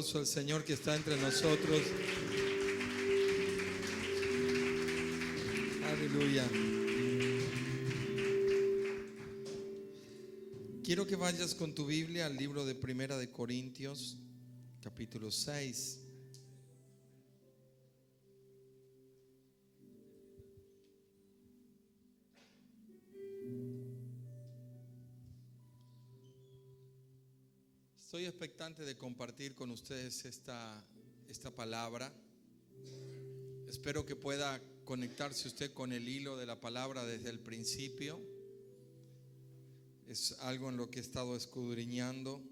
Al Señor que está entre nosotros. Aleluya. Quiero que vayas con tu Biblia al libro de Primera de Corintios, capítulo 6. Estoy expectante de compartir con ustedes esta palabra. Espero que pueda conectarse usted con el hilo de la palabra desde el principio. Es algo en lo que he estado escudriñando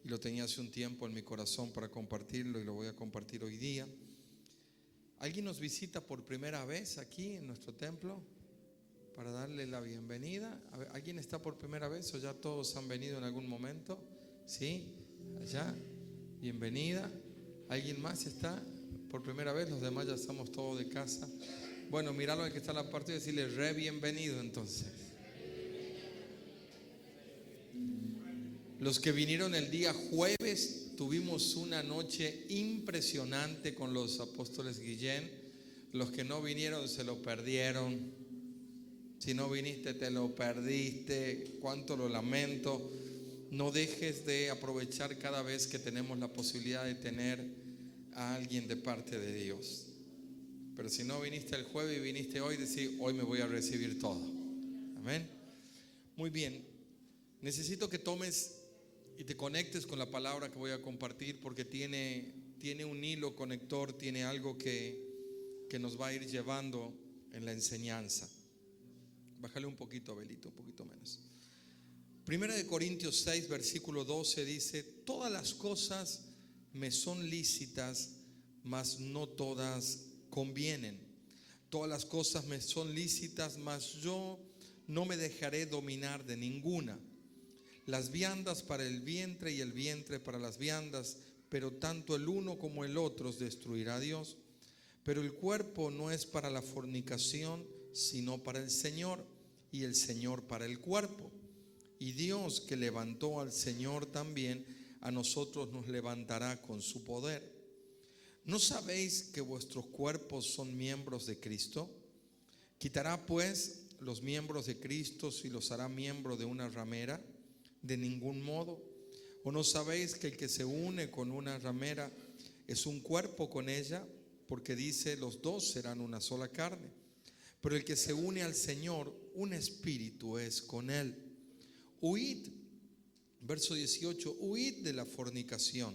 y lo tenía hace un tiempo en mi corazón para compartirlo y lo voy a compartir hoy día. ¿Alguien nos visita por primera vez aquí en nuestro templo? Para darle la bienvenida. ¿Alguien está por primera vez o ya todos han venido en algún momento? ¿Sí? Allá. Bienvenida. ¿Alguien más está por primera vez? Los demás ya estamos todos de casa. Bueno, mirarlo al que está a la parte y decirle re bienvenido entonces. Los que vinieron el día jueves, tuvimos una noche impresionante con los apóstoles Guillén. Los que no vinieron se lo perdieron. Si no viniste, te lo perdiste. Cuánto lo lamento. No dejes de aprovechar cada vez que tenemos la posibilidad de tener a alguien de parte de Dios. Pero si no viniste el jueves y viniste hoy, decir, hoy me voy a recibir todo. Amén. Muy bien. Necesito que tomes y te conectes con la palabra que voy a compartir, porque tiene un hilo conector, tiene algo que nos va a ir llevando en la enseñanza. Bájale un poquito, Abelito, un poquito menos. Primera de Corintios 6, versículo 12 dice: todas las cosas me son lícitas, mas no todas convienen. Todas las cosas me son lícitas, mas yo no me dejaré dominar de ninguna. Las viandas para el vientre y el vientre para las viandas, pero tanto el uno como el otro os destruirá Dios. Pero el cuerpo no es para la fornicación, sino para el Señor, y el Señor para el cuerpo. Y Dios, que levantó al Señor también, a nosotros nos levantará con su poder. ¿No sabéis que vuestros cuerpos son miembros de Cristo? ¿Quitará pues los miembros de Cristo y los hará miembro de una ramera? De ningún modo. ¿O no sabéis que el que se une con una ramera es un cuerpo con ella? Porque dice, los dos serán una sola carne. Pero el que se une al Señor, un espíritu es con él. Huid, verso 18, huid de la fornicación.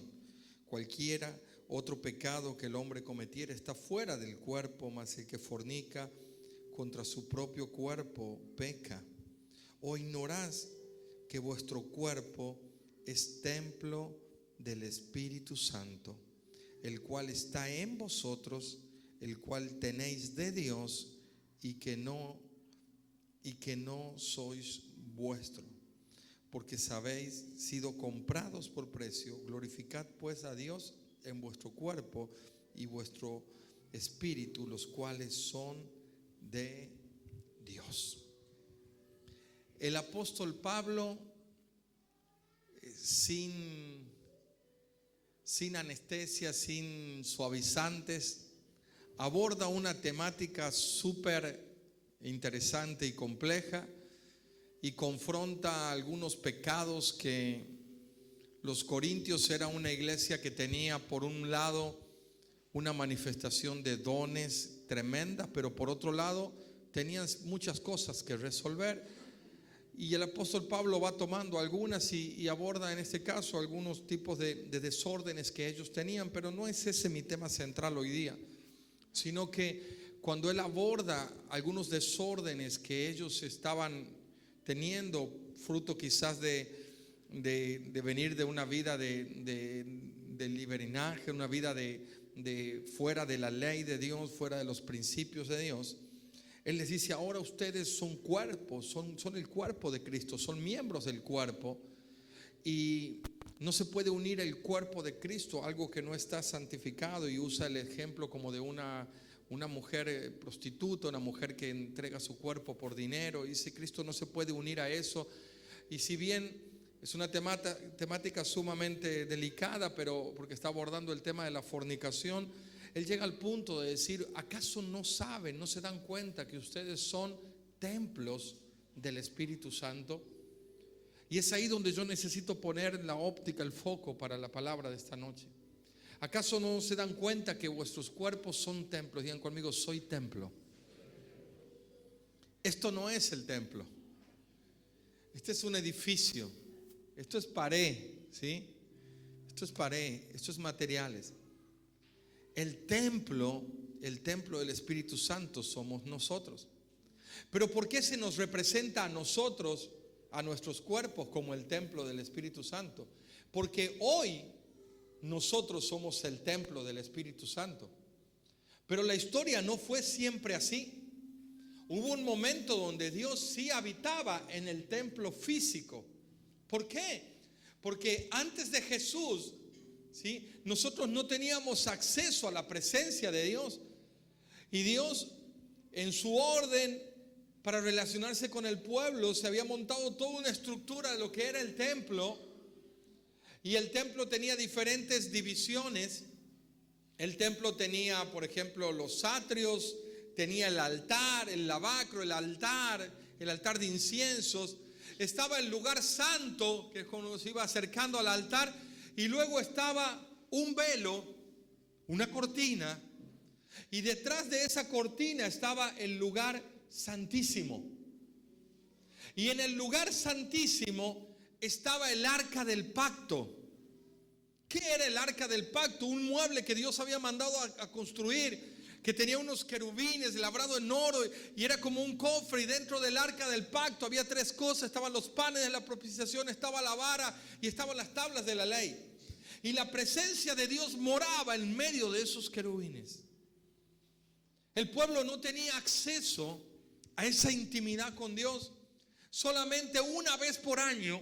Cualquiera otro pecado que el hombre cometiera está fuera del cuerpo, mas el que fornica contra su propio cuerpo peca. ¿O ignorás que vuestro cuerpo es templo del Espíritu Santo, el cual está en vosotros, el cual tenéis de Dios, y que no sois vuestro? Porque sabéis sido comprados por precio. Glorificad pues a Dios en vuestro cuerpo y vuestro espíritu, los cuales son de Dios. El apóstol Pablo, sin anestesia, sin suavizantes, aborda una temática súper interesante y compleja y confronta algunos pecados que los corintios era una iglesia que tenía por un lado una manifestación de dones tremenda, pero por otro lado tenían muchas cosas que resolver. Y el apóstol Pablo va tomando algunas y aborda en este caso algunos tipos de desórdenes que ellos tenían, pero no es ese mi tema central hoy día, sino que cuando él aborda algunos desórdenes que ellos estaban teniendo, fruto quizás de venir de una vida de libertinaje, una vida de fuera de la ley de Dios, fuera de los principios de Dios. Él les dice, ahora ustedes son cuerpos, son el cuerpo de Cristo, son miembros del cuerpo. Y no se puede unir el cuerpo de Cristo a algo que no está santificado. Y usa el ejemplo como de una mujer prostituta, una mujer que entrega su cuerpo por dinero. Y dice, Cristo no se puede unir a eso. Y si bien Es una temática sumamente delicada, pero porque está abordando el tema de la fornicación. Él llega al punto de decir, ¿acaso no saben, no se dan cuenta que ustedes son templos del Espíritu Santo? Y es ahí donde yo necesito poner la óptica, el foco para la palabra de esta noche. ¿Acaso no se dan cuenta que vuestros cuerpos son templos? Digan conmigo, soy templo. Esto no es el templo. Este es un edificio. Esto es pared, ¿sí? Esto es pared, esto es materiales. El templo del Espíritu Santo somos nosotros. Pero ¿por qué se nos representa a nosotros, a nuestros cuerpos, como el templo del Espíritu Santo? Porque hoy nosotros somos el templo del Espíritu Santo. Pero la historia no fue siempre así. Hubo un momento donde Dios sí habitaba en el templo físico. ¿Por qué? Porque antes de Jesús, ¿sí?, nosotros no teníamos acceso a la presencia de Dios. Y Dios, en su orden para relacionarse con el pueblo, se había montado toda una estructura de lo que era el templo. Y el templo tenía diferentes divisiones. El templo tenía, por ejemplo, los atrios, tenía el altar, el lavacro, el altar de inciensos. Estaba el lugar santo, que es cuando se iba acercando al altar, y luego estaba un velo, una cortina, y detrás de esa cortina estaba el lugar santísimo. Y en el lugar santísimo estaba el arca del pacto. ¿Qué era el arca del pacto? Un mueble que Dios había mandado a construir, que tenía unos querubines labrados en oro, y era como un cofre. Y dentro del arca del pacto había tres cosas: estaban los panes de la propiciación, estaba la vara y estaban las tablas de la ley. Y la presencia de Dios moraba en medio de esos querubines. El pueblo no tenía acceso a esa intimidad con Dios. Solamente una vez por año,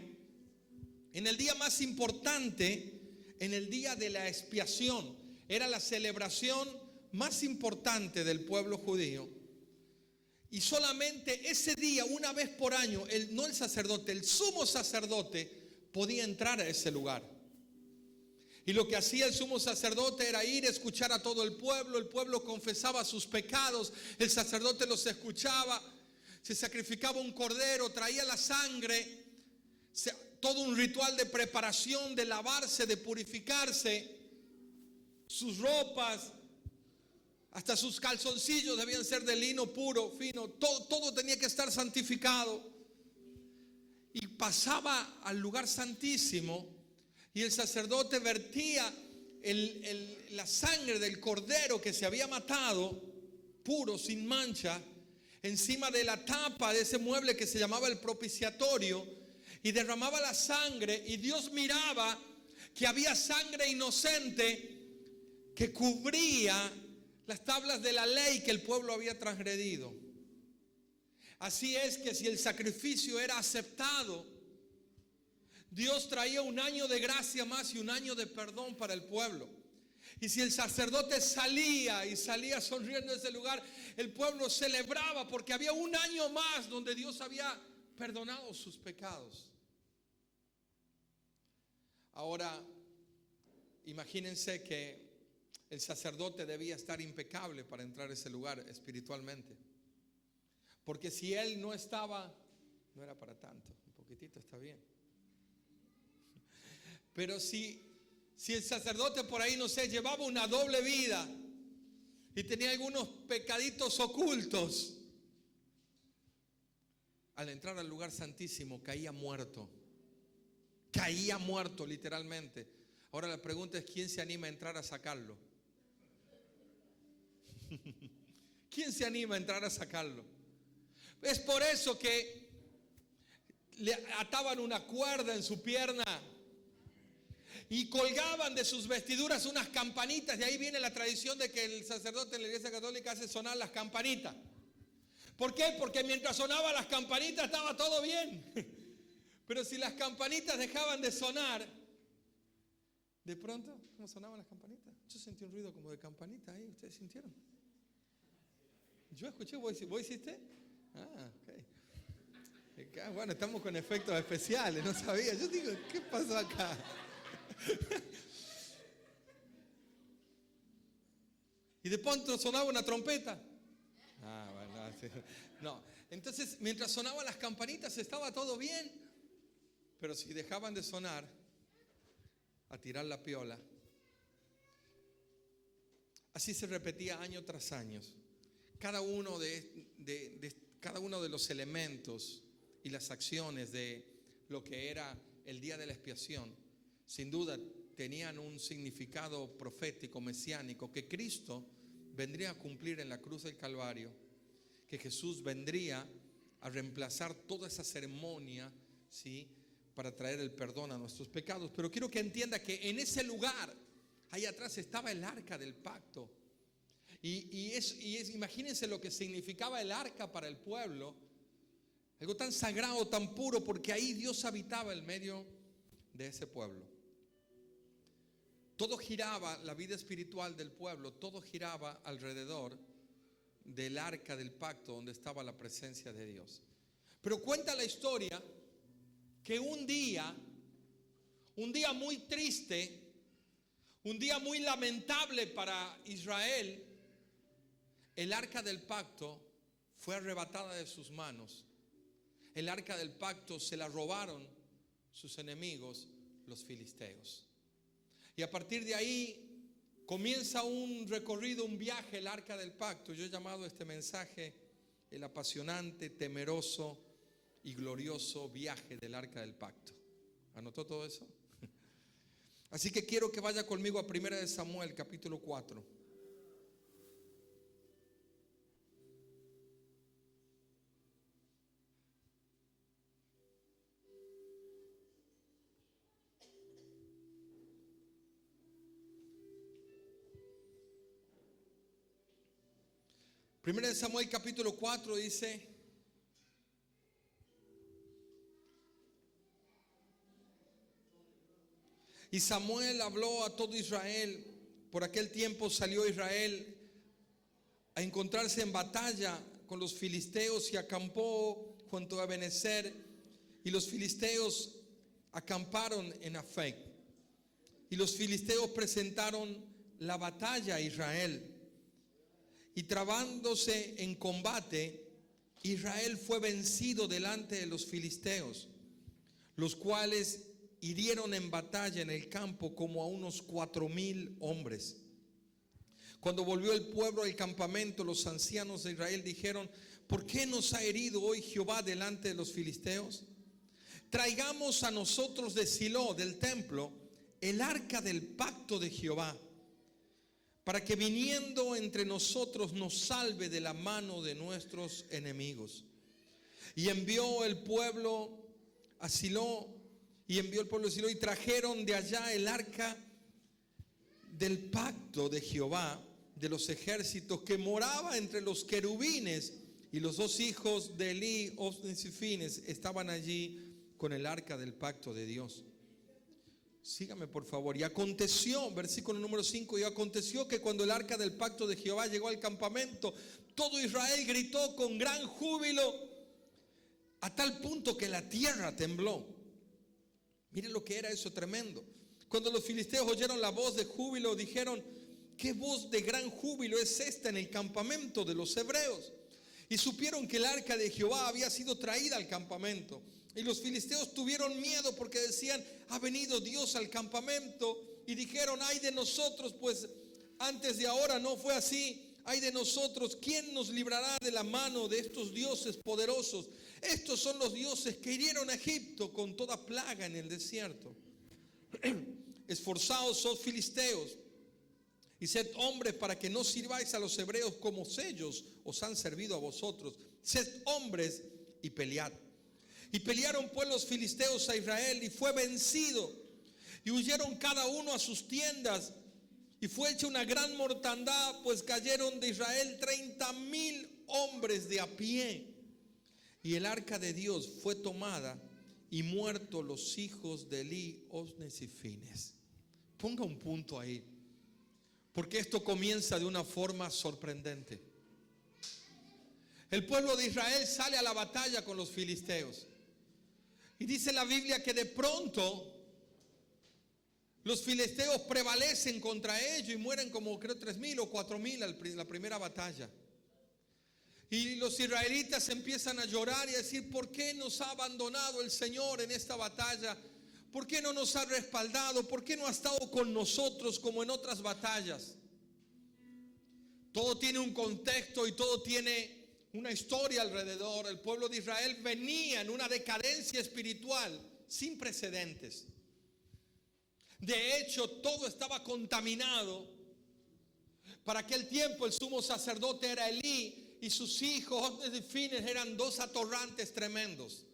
en el día más importante, en el día de la expiación, era la celebración más importante del pueblo judío. Y solamente ese día, una vez por año, no el sacerdote, el sumo sacerdote podía entrar a ese lugar. Y lo que hacía el sumo sacerdote era ir a escuchar a todo el pueblo confesaba sus pecados, el sacerdote los escuchaba, se sacrificaba un cordero, traía la sangre, todo un ritual de preparación, de lavarse, de purificarse, sus ropas, hasta sus calzoncillos debían ser de lino puro, fino, todo tenía que estar santificado. Y pasaba al lugar santísimo y el sacerdote vertía la sangre del cordero que se había matado, puro, sin mancha, encima de la tapa de ese mueble que se llamaba el propiciatorio, y derramaba la sangre, y Dios miraba que había sangre inocente que cubría las tablas de la ley que el pueblo había transgredido. Así es que si el sacrificio era aceptado, Dios traía un año de gracia más y un año de perdón para el pueblo. Y si el sacerdote salía sonriendo de ese lugar, el pueblo celebraba porque había un año más donde Dios había perdonado sus pecados. Ahora, imagínense que el sacerdote debía estar impecable para entrar a ese lugar espiritualmente. Porque si él no estaba, no era para tanto, un poquitito está bien. Pero si el sacerdote por ahí, no sé, llevaba una doble vida y tenía algunos pecaditos ocultos, al entrar al lugar santísimo caía muerto literalmente. Ahora la pregunta es: ¿quién se anima a entrar a sacarlo? ¿Quién se anima a entrar a sacarlo? Es por eso que le ataban una cuerda en su pierna y colgaban de sus vestiduras unas campanitas. De ahí viene la tradición de que el sacerdote en la iglesia católica hace sonar las campanitas. ¿Por qué? Porque mientras sonaban las campanitas estaba todo bien. Pero si las campanitas dejaban de sonar, de pronto, ¿cómo sonaban las campanitas? Yo sentí un ruido como de campanita ahí. ¿Ustedes sintieron? Yo escuché. ¿Vos hiciste? Ah, ok. Bueno, estamos con efectos especiales, no sabía. Yo digo, ¿qué pasó acá? Y de pronto sonaba una trompeta. Bueno, sí. No. Entonces, mientras sonaban las campanitas estaba todo bien. Pero si dejaban de sonar, a tirar la piola. Así se repetía año tras año. Cada uno de los elementos y las acciones de lo que era el día de la expiación, sin duda tenían un significado profético, mesiánico, que Cristo vendría a cumplir en la cruz del Calvario, que Jesús vendría a reemplazar toda esa ceremonia, ¿sí?, para traer el perdón a nuestros pecados. Pero quiero que entienda que en ese lugar, ahí atrás estaba el arca del pacto. Imagínense lo que significaba el arca para el pueblo. Algo tan sagrado, tan puro, porque ahí Dios habitaba en medio de ese pueblo. Todo giraba, la vida espiritual del pueblo, todo giraba alrededor del arca del pacto donde estaba la presencia de Dios. Pero cuenta la historia que un día muy triste, un día muy lamentable para Israel, el arca del pacto fue arrebatada de sus manos. El arca del pacto se la robaron sus enemigos, los filisteos. Y a partir de ahí comienza un recorrido, un viaje, el arca del pacto. Yo he llamado este mensaje el apasionante, temeroso y glorioso viaje del arca del pacto. ¿Anotó todo eso? Así que quiero que vaya conmigo a 1 Samuel capítulo 4. Primera de Samuel capítulo 4 dice: y Samuel habló a todo Israel. Por aquel tiempo salió Israel a encontrarse en batalla con los filisteos y acampó junto a Ebenezer, y los filisteos acamparon en Afec. Y los filisteos presentaron la batalla a Israel. Y trabándose en combate, Israel fue vencido delante de los filisteos, los cuales hirieron en batalla en el campo como a unos 4,000 hombres. Cuando volvió el pueblo al campamento, los ancianos de Israel dijeron: ¿por qué nos ha herido hoy Jehová delante de los filisteos? Traigamos a nosotros de Silo, del templo, el arca del pacto de Jehová, para que viniendo entre nosotros nos salve de la mano de nuestros enemigos. Y envió el pueblo a Silo, y trajeron de allá el arca del pacto de Jehová de los ejércitos, que moraba entre los querubines, y los dos hijos de Elí, Ofnis y Fines, estaban allí con el arca del pacto de Dios. Sígame por favor. Y aconteció, versículo número 5, y aconteció que cuando el arca del pacto de Jehová llegó al campamento, todo Israel gritó con gran júbilo, a tal punto que la tierra tembló. Miren lo que era eso tremendo. Cuando los filisteos oyeron la voz de júbilo, dijeron: ¿qué voz de gran júbilo es esta en el campamento de los hebreos? Y supieron que el arca de Jehová había sido traída al campamento. Y los filisteos tuvieron miedo, porque decían: ha venido Dios al campamento. Y dijeron: ay de nosotros, pues antes de ahora no fue así. Ay de nosotros, ¿quién nos librará de la mano de estos dioses poderosos? Estos son los dioses que hirieron a Egipto con toda plaga en el desierto. Esforzaos, os filisteos, y sed hombres para que no sirváis a los hebreos como ellos os han servido a vosotros. Sed hombres y pelead. Y pelearon pues los filisteos a Israel, y fue vencido. Y huyeron cada uno a sus tiendas. Y fue hecha una gran mortandad, pues cayeron de Israel 30,000 hombres de a pie. Y el arca de Dios fue tomada, y muertos los hijos de Elí, Ofnis y Fines. Ponga un punto ahí, porque esto comienza de una forma sorprendente. El pueblo de Israel sale a la batalla con los filisteos. Y dice la Biblia que de pronto los filisteos prevalecen contra ellos y mueren como creo 3,000 o 4,000 en la primera batalla. Y los israelitas empiezan a llorar y a decir: ¿por qué nos ha abandonado el Señor en esta batalla? ¿Por qué no nos ha respaldado? ¿Por qué no ha estado con nosotros como en otras batallas? Todo tiene un contexto y todo tiene una historia alrededor. El pueblo de Israel venía en una decadencia espiritual sin precedentes. De hecho, todo estaba contaminado. Para aquel tiempo el sumo sacerdote era Elí y sus hijos, Hofni y Finehas, eran dos atorrantes tremendos.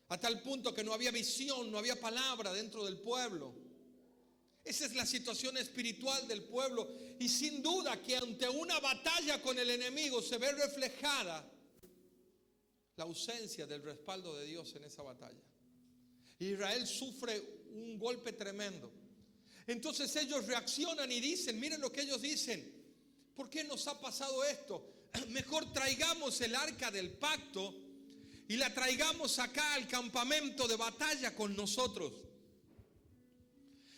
A tal punto que no había visión, no había palabra dentro del pueblo. Esa es la situación espiritual del pueblo. Y sin duda que ante una batalla con el enemigo se ve reflejada la ausencia del respaldo de Dios en esa batalla. Israel sufre un golpe tremendo. Entonces ellos reaccionan y dicen, miren lo que ellos dicen: ¿por qué nos ha pasado esto? Mejor traigamos el arca del pacto y la traigamos acá al campamento de batalla con nosotros.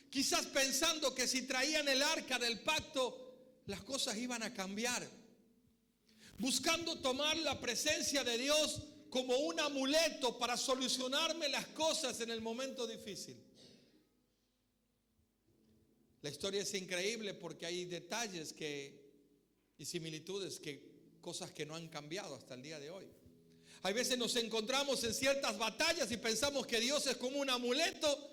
Quizás pensando que si traían el arca del pacto, las cosas iban a cambiar. Buscando tomar la presencia de Dios como un amuleto para solucionarme las cosas en el momento difícil. La historia es increíble porque hay detalles y similitudes, cosas que no han cambiado hasta el día de hoy. Hay veces nos encontramos en ciertas batallas y pensamos que Dios es como un amuleto,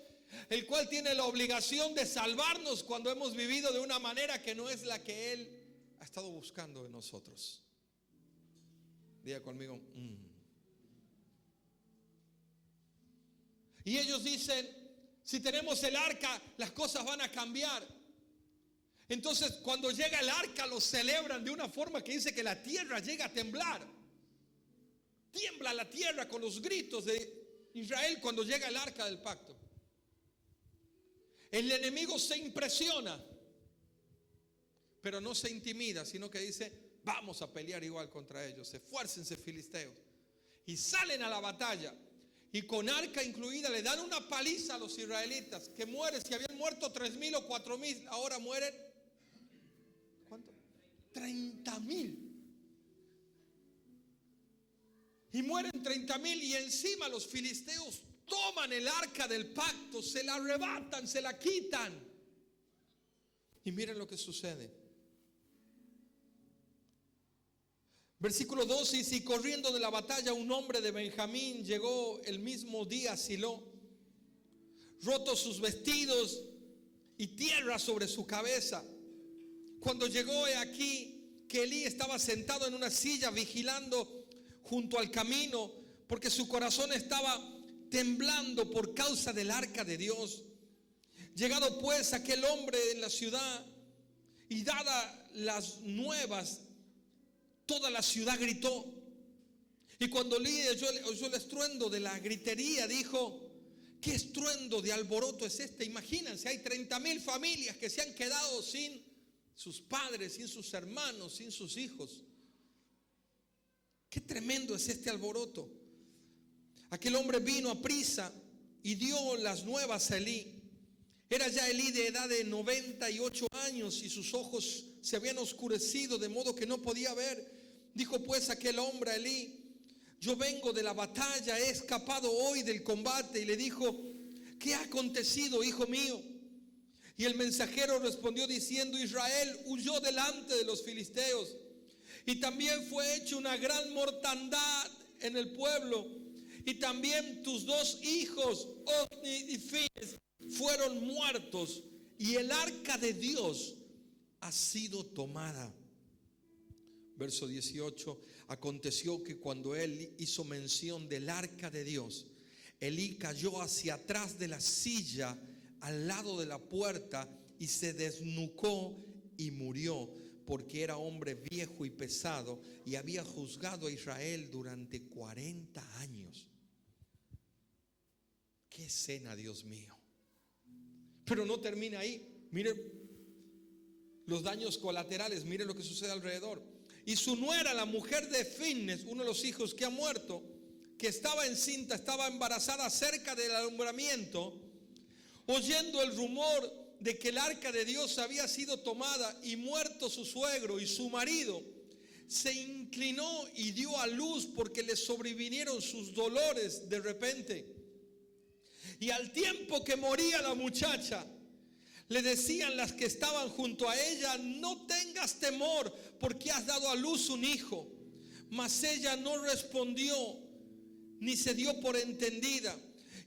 el cual tiene la obligación de salvarnos cuando hemos vivido de una manera que no es la que Él ha estado buscando en nosotros. Diga conmigo, Y ellos dicen: si tenemos el arca, las cosas van a cambiar. Entonces, cuando llega el arca, lo celebran de una forma que dice que la tierra llega a temblar. Tiembla la tierra con los gritos de Israel cuando llega el arca del pacto. El enemigo se impresiona, pero no se intimida, sino que dice: vamos a pelear igual contra ellos. Esfuércense, filisteos. Y salen a la batalla. Y con arca incluida le dan una paliza a los israelitas, que mueren. Si habían muerto 3,000 o 4,000, ahora mueren, ¿cuánto? 30,000. Y mueren 30,000 y encima los filisteos toman el arca del pacto, se la arrebatan, se la quitan. Y miren lo que sucede. Versículo 12 dice: y corriendo de la batalla un hombre de Benjamín llegó el mismo día a Silo, rotos sus vestidos y tierra sobre su cabeza. Cuando llegó, he aquí que Elí estaba sentado en una silla vigilando junto al camino, porque su corazón estaba temblando por causa del arca de Dios. Llegado pues aquel hombre en la ciudad y dada las nuevas, toda la ciudad gritó. Y cuando Elí oyó el estruendo de la gritería, dijo: ¿qué estruendo de alboroto es este? Imagínense, hay 30,000 familias que se han quedado sin sus padres, sin sus hermanos, sin sus hijos. Qué tremendo es este alboroto. Aquel hombre vino a prisa y dio las nuevas a Elí. Era ya Elí de edad de 98 años y sus ojos se habían oscurecido de modo que no podía ver. Dijo pues aquel hombre a Elí: yo vengo de la batalla, he escapado hoy del combate. Y le dijo: ¿qué ha acontecido, hijo mío? Y el mensajero respondió diciendo: Israel huyó delante de los filisteos, y también fue hecha una gran mortandad en el pueblo, y también tus 2 hijos, Hofni y Finehas, fueron muertos, y el arca de Dios ha sido tomada. Verso 18: aconteció que cuando él hizo mención del arca de Dios, Elí cayó hacia atrás de la silla al lado de la puerta y se desnucó y murió, porque era hombre viejo y pesado y había juzgado a Israel durante 40 años. Qué escena, Dios mío. Pero no termina ahí. Mire los daños colaterales, mire lo que sucede alrededor. Y su nuera, la mujer de Finehas, uno de los hijos que ha muerto, que estaba encinta, estaba embarazada cerca del alumbramiento, oyendo el rumor de que el arca de Dios había sido tomada y muerto su suegro y su marido, se inclinó y dio a luz porque le sobrevinieron sus dolores de repente. Y al tiempo que moría la muchacha, le decían las que estaban junto a ella: no tengas temor, porque has dado a luz un hijo. Mas ella no respondió, ni se dio por entendida,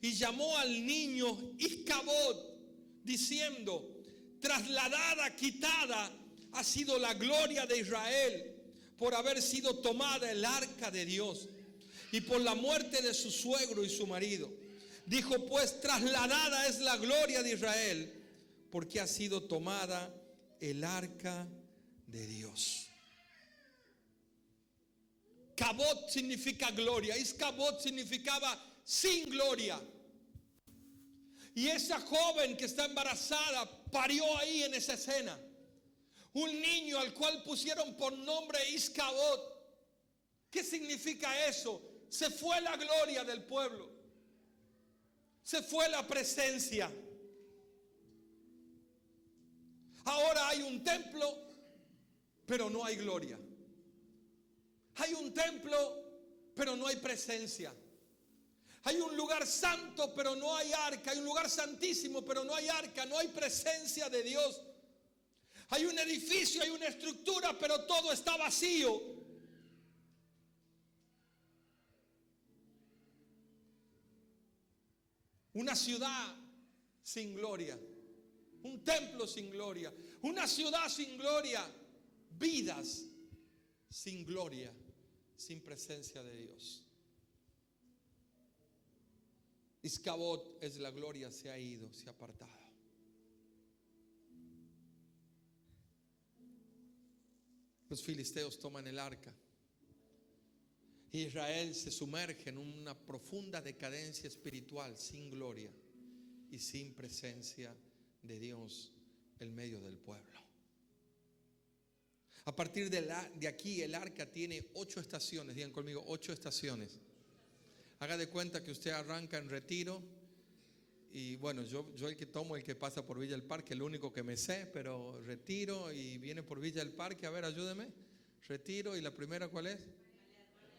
y llamó al niño Iscabod, diciendo: trasladada, quitada ha sido la gloria de Israel, por haber sido tomada el arca de Dios, y por la muerte de su suegro y su marido. Dijo pues: trasladada es la gloria de Israel, porque ha sido tomada el arca de Dios. Cabot significa gloria. Iscabot significaba sin gloria. Y esa joven que está embarazada parió ahí en esa escena un niño al cual pusieron por nombre Iscabot. ¿Qué significa eso? Se fue la gloria del pueblo, se fue la presencia. Ahora hay un templo, pero no hay gloria. Hay un templo, pero no hay presencia. Hay un lugar santo, pero no hay arca. Hay un lugar santísimo, pero no hay arca. No hay presencia de Dios. Hay un edificio, hay una estructura, pero todo está vacío. Una ciudad sin gloria. Un templo sin gloria. Una ciudad sin gloria. Vidas sin gloria, sin presencia de Dios. Iscabot es la gloria, se ha ido, se ha apartado. Los filisteos toman el arca. Israel se sumerge en una profunda decadencia espiritual, sin gloria y sin presencia de Dios en medio del pueblo. A partir de aquí el arca tiene 8 estaciones. Digan conmigo, 8 estaciones. Haga de cuenta que usted arranca en Retiro. Y bueno, yo el que tomo, el que pasa por Villa del Parque, el único que me sé, pero Retiro y viene por Villa del Parque. A ver, ayúdeme. Retiro, y la primera, ¿cuál es?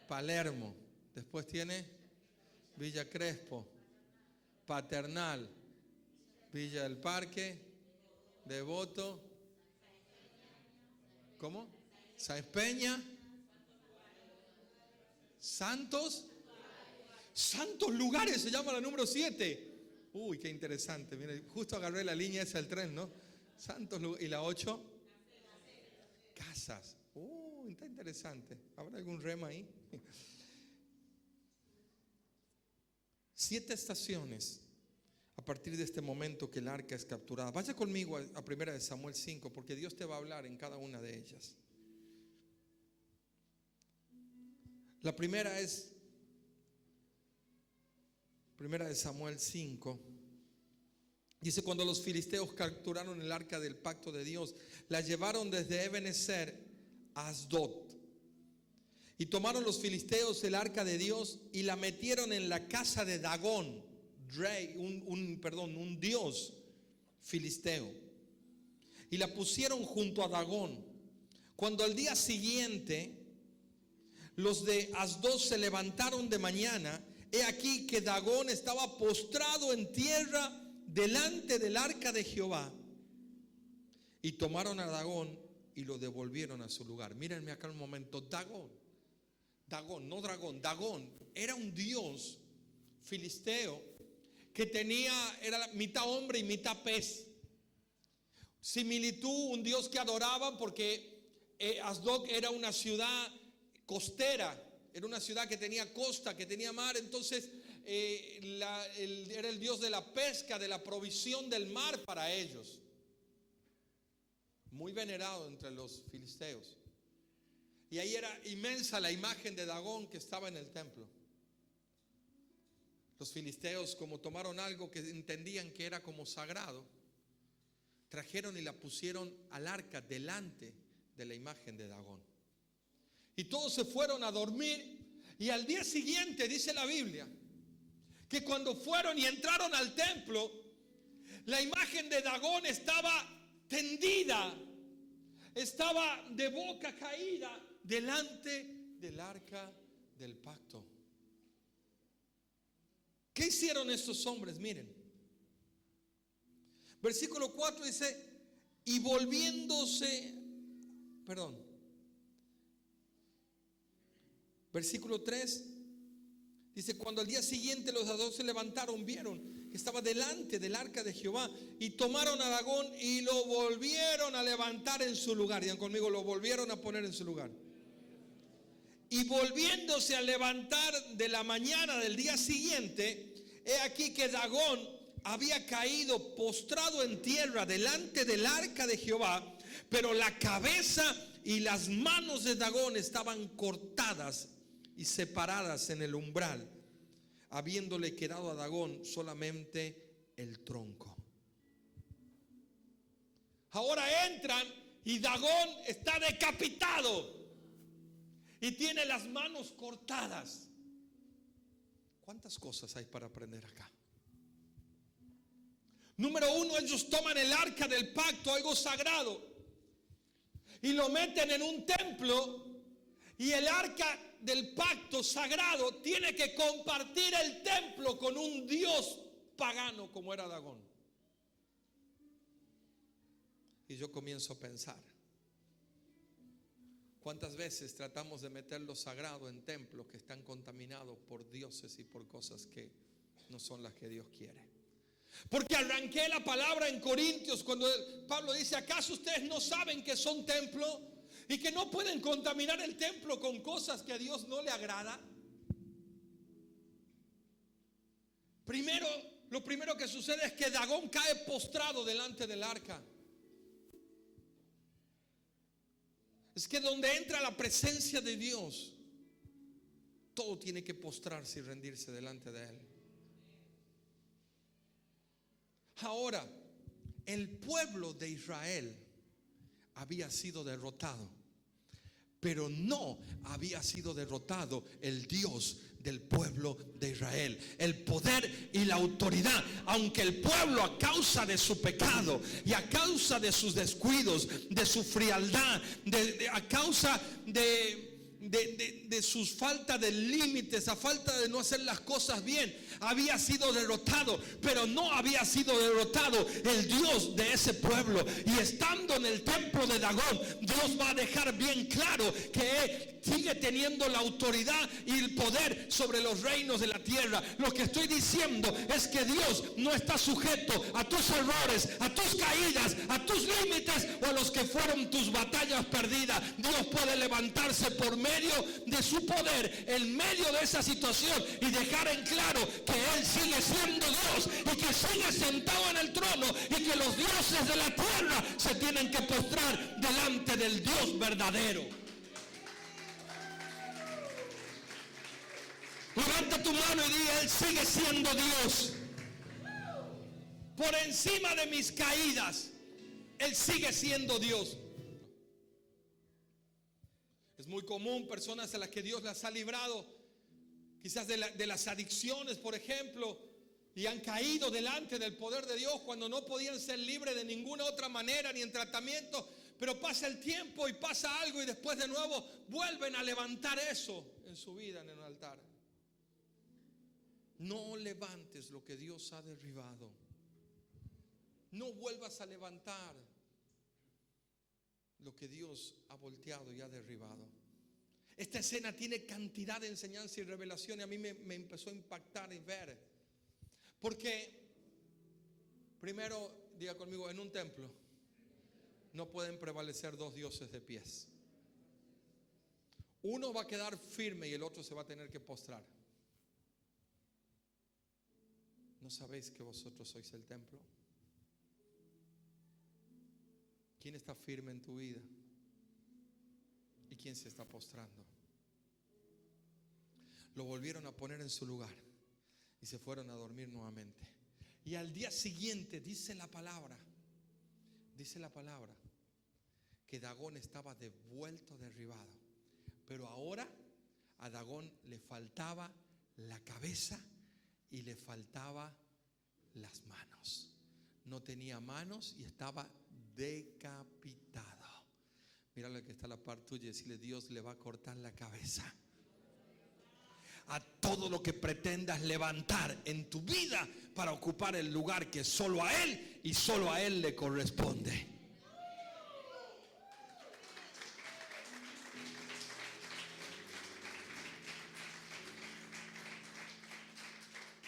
Palermo. Después tiene Villa Crespo, Paternal, Villa del Parque, Devoto. ¿Cómo? Sáenz Peña. Santos Lugares se llama la número 7. Uy, qué interesante. Mire, justo agarré la línea esa del tren, ¿no? Santos Lugares. ¿Y la 8? Casas. Está interesante. ¿Habrá algún rema ahí? 7 estaciones a partir de este momento que el arca es capturada. Vaya conmigo a 1 Samuel 5, porque Dios te va a hablar en cada una de ellas. La primera es 1 Samuel 5. Dice: cuando los filisteos capturaron el arca del pacto de Dios, la llevaron desde Ebenezer a Asdod. Y tomaron los filisteos el arca de Dios y la metieron en la casa de Dagón, un dios filisteo. Y la pusieron junto a Dagón. Cuando al día siguiente los de Asdod se levantaron de mañana, he aquí que Dagón estaba postrado en tierra delante del arca de Jehová. Y tomaron a Dagón y lo devolvieron a su lugar. Mírenme acá un momento. Dagón, no dragón. Dagón era un dios filisteo que era mitad hombre y mitad pez. Similitud, un dios que adoraban porque Asdod era una ciudad costera. Era una ciudad que tenía costa, que tenía mar. Entonces era el dios de la pesca, de la provisión del mar para ellos. Muy venerado entre los filisteos. Y ahí era inmensa la imagen de Dagón que estaba en el templo. Los filisteos, como tomaron algo que entendían que era como sagrado, trajeron y la pusieron al arca delante de la imagen de Dagón. Y todos se fueron a dormir. Y al día siguiente dice la Biblia que cuando fueron y entraron al templo, la imagen de Dagón estaba tendida, estaba de boca caída delante del arca del pacto. ¿Qué hicieron estos hombres? Miren, versículo 4 dice, y volviéndose, versículo 3 dice, cuando al día siguiente los sacerdotes se levantaron, vieron que estaba delante del arca de Jehová, y tomaron a Dagón y lo volvieron a levantar en su lugar. Digan conmigo, lo volvieron a poner en su lugar. Y volviéndose a levantar de la mañana del día siguiente, he aquí que Dagón había caído postrado en tierra delante del arca de Jehová, pero la cabeza y las manos de Dagón estaban cortadas y separadas en el umbral, habiéndole quedado a Dagón solamente el tronco. Ahora entran y Dagón está decapitado y tiene las manos cortadas. ¿Cuántas cosas hay para aprender acá? Número uno, ellos toman el arca del pacto, algo sagrado, y lo meten en un templo. Y el arca del pacto sagrado tiene que compartir el templo con un dios pagano como era Dagón. Y yo comienzo a pensar, ¿cuántas veces tratamos de meter lo sagrado en templos que están contaminados por dioses y por cosas que no son las que Dios quiere? Porque arranqué la palabra en Corintios cuando Pablo dice, ¿acaso ustedes no saben que son templo y que no pueden contaminar el templo con cosas que a Dios no le agrada? Lo primero que sucede es que Dagón cae postrado delante del arca. Es que donde entra la presencia de Dios, todo tiene que postrarse y rendirse delante de Él. Ahora, el pueblo de Israel había sido derrotado, pero no había sido derrotado el Dios del pueblo de Israel. El poder y la autoridad, aunque el pueblo a causa de su pecado y a causa de sus descuidos, de su frialdad, a causa de sus falta de límites, a falta de no hacer las cosas bien, había sido derrotado, pero no había sido derrotado el Dios de ese pueblo. Y estando en el templo de Dagón, Dios va a dejar bien claro que Él sigue teniendo la autoridad y el poder sobre los reinos de la tierra. Lo que estoy diciendo es que Dios no está sujeto a tus errores, a tus caídas, a tus límites o a los que fueron tus batallas perdidas. Dios puede levantarse por medio de su poder en medio de esa situación y dejar en claro que Él sigue siendo Dios y que sigue sentado en el trono, y que los dioses de la tierra se tienen que postrar delante del Dios verdadero. Levanta tu mano y di, Él sigue siendo Dios. Por encima de mis caídas, Él sigue siendo Dios. Es muy común personas a las que Dios las ha librado, quizás de las adicciones, por ejemplo, y han caído delante del poder de Dios cuando no podían ser libres de ninguna otra manera, ni en tratamiento. Pero pasa el tiempo y pasa algo y después de nuevo vuelven a levantar eso en su vida en el altar. No levantes lo que Dios ha derribado. No vuelvas a levantar lo que Dios ha volteado y ha derribado. Esta escena tiene cantidad de enseñanza y revelación, y a mí me empezó a impactar y ver. Porque, primero, diga conmigo, en un templo no pueden prevalecer dos dioses de pies. Uno va a quedar firme y el otro se va a tener que postrar. ¿No sabéis que vosotros sois el templo? ¿Quién está firme en tu vida? ¿Y quién se está postrando? Lo volvieron a poner en su lugar y se fueron a dormir nuevamente. Y al día siguiente dice la palabra que Dagón estaba devuelto, derribado. Pero ahora A Dagón le faltaba la cabeza y le faltaba las manos. No tenía manos y estaba decapitado. Mira lo que está a la par tuya y decirle: Dios le va a cortar la cabeza a todo lo que pretendas levantar en tu vida para ocupar el lugar que solo a Él y solo a Él le corresponde.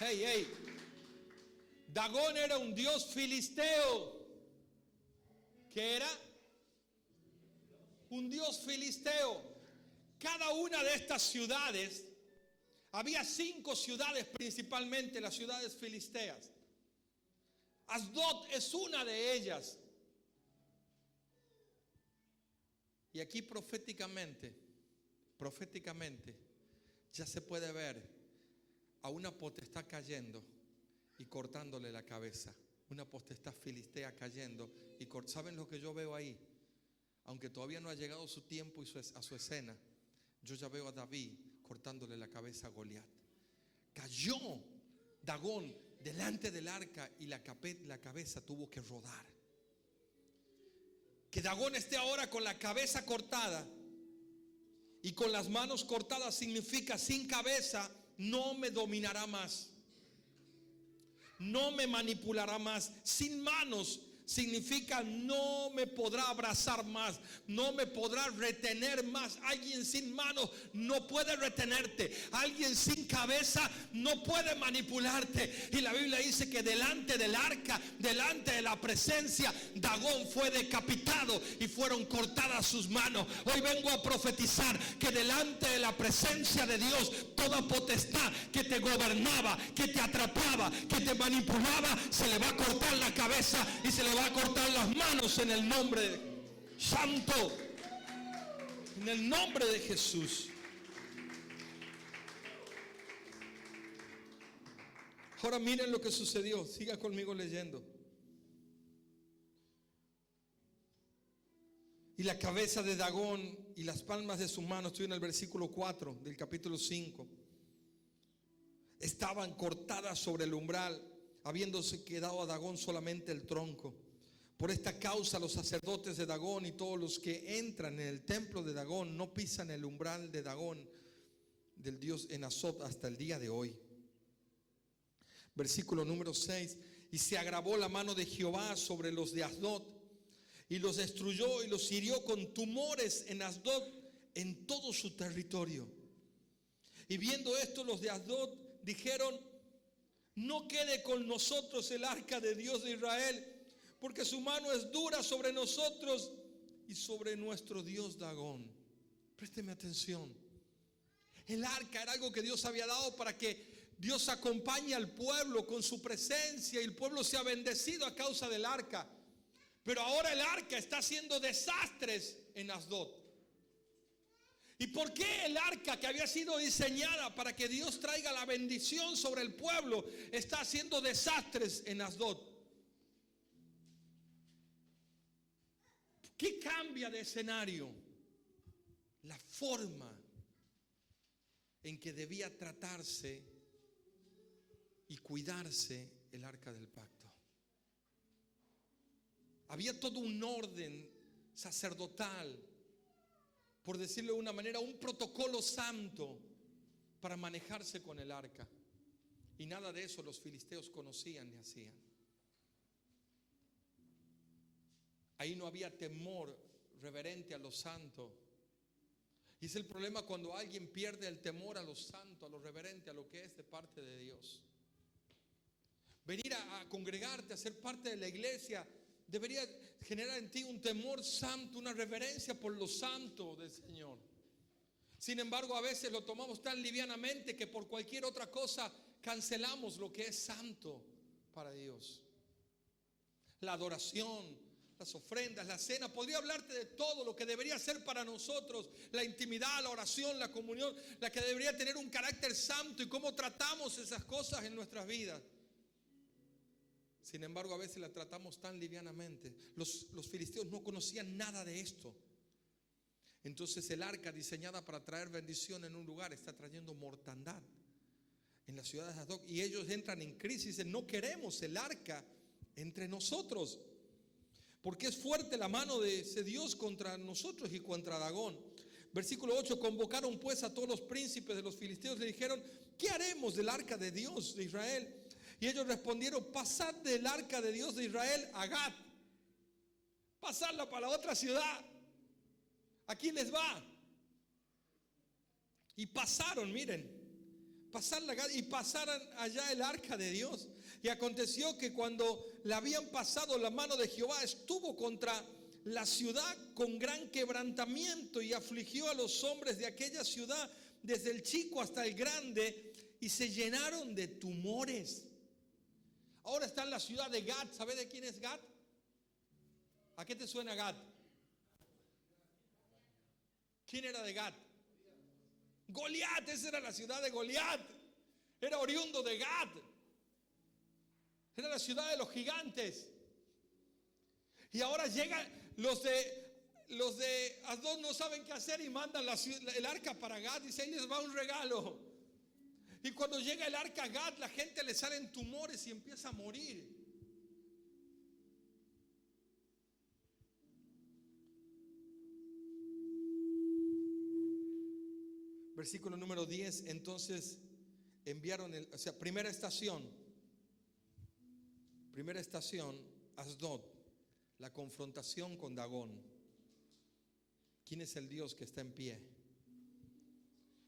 Hey, hey. Dagón era un dios filisteo. ¿Qué era? Un dios filisteo. Cada una de estas ciudades, había 5 ciudades principalmente, las ciudades filisteas. Asdod es una de ellas. Y aquí proféticamente, ya se puede ver a una potestad cayendo y cortándole la cabeza. Una potestad filistea cayendo y ¿saben lo que yo veo ahí? Aunque todavía no ha llegado su tiempo y a su escena, yo ya veo a David cortándole la cabeza a Goliat. Cayó Dagón delante del arca y la cabeza tuvo que rodar. Que Dagón esté ahora con la cabeza cortada y con las manos cortadas significa: sin cabeza no me dominará más, no me manipulará más. Sin manos significa: no me podrá abrazar más, no me podrá retener más. Alguien sin manos no puede retenerte. Alguien sin cabeza no puede manipularte. Y la Biblia dice que delante del arca, delante de la presencia, Dagón fue decapitado y fueron cortadas sus manos. Hoy vengo a profetizar que delante de la presencia de Dios, toda potestad que te gobernaba, que te atrapaba, que te manipulaba, se le va a cortar la cabeza y se le va a cortar las manos en el nombre santo, en el nombre de Jesús. Ahora miren lo que sucedió. Siga conmigo leyendo. Y la cabeza de Dagón y las palmas de sus manos, estoy en el versículo 4 del capítulo 5, estaban cortadas sobre el umbral, habiéndose quedado a Dagón solamente el tronco. Por esta causa los sacerdotes de Dagón y todos los que entran en el templo de Dagón no pisan el umbral de Dagón, del dios en Asdod, hasta el día de hoy. Versículo número 6. Y se agravó la mano de Jehová sobre los de Asdod, y los destruyó y los hirió con tumores en Asdod, en todo su territorio. Y viendo esto, los de Asdod dijeron: no quede con nosotros el arca de Dios de Israel, porque su mano es dura sobre nosotros y sobre nuestro Dios Dagón. Présteme atención. El arca era algo que Dios había dado para que Dios acompañe al pueblo con su presencia y el pueblo sea bendecido a causa del arca. Pero ahora el arca está haciendo desastres en Asdod. ¿Y por qué el arca, que había sido diseñada para que Dios traiga la bendición sobre el pueblo, está haciendo desastres en Asdod? ¿Qué cambia de escenario? La forma en que debía tratarse y cuidarse el arca del pacto. Había todo un orden sacerdotal, por decirlo de una manera, un protocolo santo para manejarse con el arca. Y nada de eso los filisteos conocían ni hacían. Ahí no había temor reverente a lo santo. Y es el problema cuando alguien pierde el temor a lo santo, a lo reverente, a lo que es de parte de Dios. Venir a congregarte, a ser parte de la iglesia, debería generar en ti un temor santo, una reverencia por lo santo del Señor. Sin embargo, a veces lo tomamos tan livianamente que por cualquier otra cosa cancelamos lo que es santo para Dios. La adoración, las ofrendas, la cena, podría hablarte de todo lo que debería ser para nosotros, la intimidad, la oración, la comunión, la que debería tener un carácter santo y cómo tratamos esas cosas en nuestras vidas. Sin embargo, a veces la tratamos tan livianamente. Los filisteos no conocían nada de esto. Entonces el arca, diseñada para traer bendición en un lugar, está trayendo mortandad en la ciudad de Asdod. Y ellos entran en crisis y dicen: no queremos el arca entre nosotros, porque es fuerte la mano de ese Dios contra nosotros y contra Dagón. Versículo 8: convocaron pues a todos los príncipes de los filisteos y le dijeron: ¿qué haremos del arca de Dios de Israel? Y ellos respondieron: pasad del arca de Dios de Israel a Gat, pasadla para la otra ciudad. Aquí les va. Y pasaron, miren, pasarla a Gat y pasaron allá el arca de Dios. Y aconteció que cuando la habían pasado, la mano de Jehová estuvo contra la ciudad con gran quebrantamiento y afligió a los hombres de aquella ciudad, desde el chico hasta el grande, y se llenaron de tumores. Ahora está en la ciudad de Gat. ¿Sabe de quién es Gat? ¿A qué te suena Gat? ¿Quién era de Gat? Goliat. Esa era la ciudad de Goliat. Era oriundo de Gat. Era la ciudad de los gigantes. Y ahora llegan los de Asdod, no saben qué hacer y mandan el arca para Gat. Dice: ahí les va un regalo. Y cuando llega el arca a Gat, la gente le salen tumores y empieza a morir. Versículo número 10. Entonces enviaron primera estación, Asdod, la confrontación con Dagón. ¿Quién es el Dios que está en pie?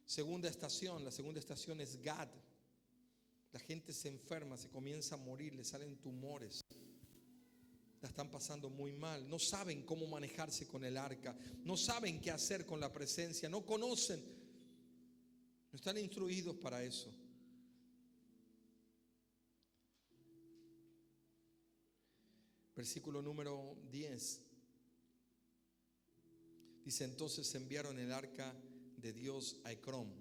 Segunda estación, la segunda estación es Gad. La gente se enferma, se comienza a morir, le salen tumores. La están pasando muy mal. No saben cómo manejarse con el arca. No saben qué hacer con la presencia. No conocen. No están instruidos para eso. Versículo número 10. Dice: entonces enviaron el arca de Dios a Ecrón.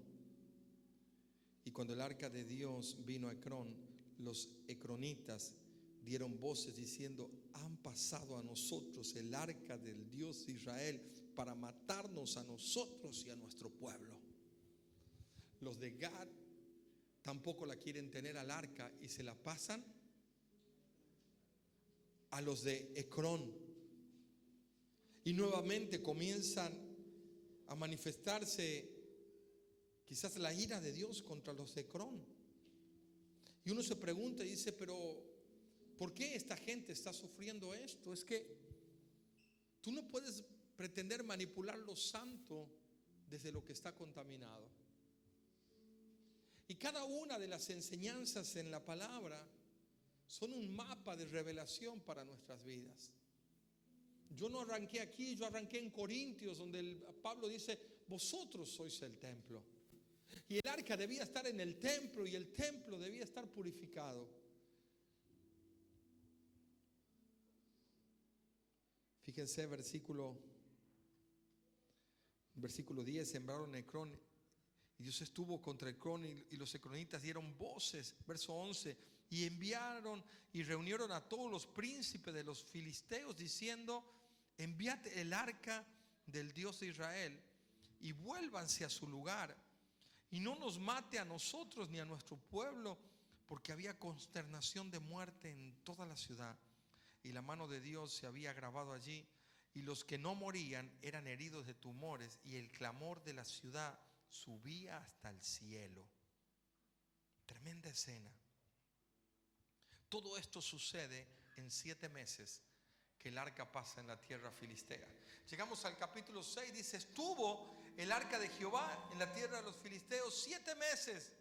Y cuando el arca de Dios vino a Ecrón, los ecronitas dieron voces diciendo: han pasado a nosotros el arca del Dios de Israel para matarnos a nosotros y a nuestro pueblo. Los de Gad tampoco la quieren tener al arca y se la pasan a los de Ecrón. Y nuevamente comienzan a manifestarse quizás la ira de Dios contra los de Ecrón. Y uno se pregunta y dice: pero ¿por qué esta gente está sufriendo esto? Es que tú no puedes pretender manipular lo santo desde lo que está contaminado. Y cada una de las enseñanzas en la palabra son un mapa de revelación para nuestras vidas. Yo no arranqué aquí, yo arranqué en Corintios, donde Pablo dice: vosotros sois el templo. Y el arca debía estar en el templo y el templo debía estar purificado. Fíjense, versículo 10: sembraron Ecrón. Y Dios estuvo contra Ecrón y los ecronitas dieron voces. Verso 11: y enviaron y reunieron a todos los príncipes de los filisteos diciendo: enviad el arca del Dios de Israel y vuélvanse a su lugar, y no nos mate a nosotros ni a nuestro pueblo, porque había consternación de muerte en toda la ciudad, y la mano de Dios se había agravado allí, y los que no morían eran heridos de tumores, y el clamor de la ciudad subía hasta el cielo. Tremenda escena. Todo esto sucede en 7 meses que el arca pasa en la tierra filistea. Llegamos al capítulo 6, dice: estuvo el arca de Jehová en la tierra de los filisteos 7 meses.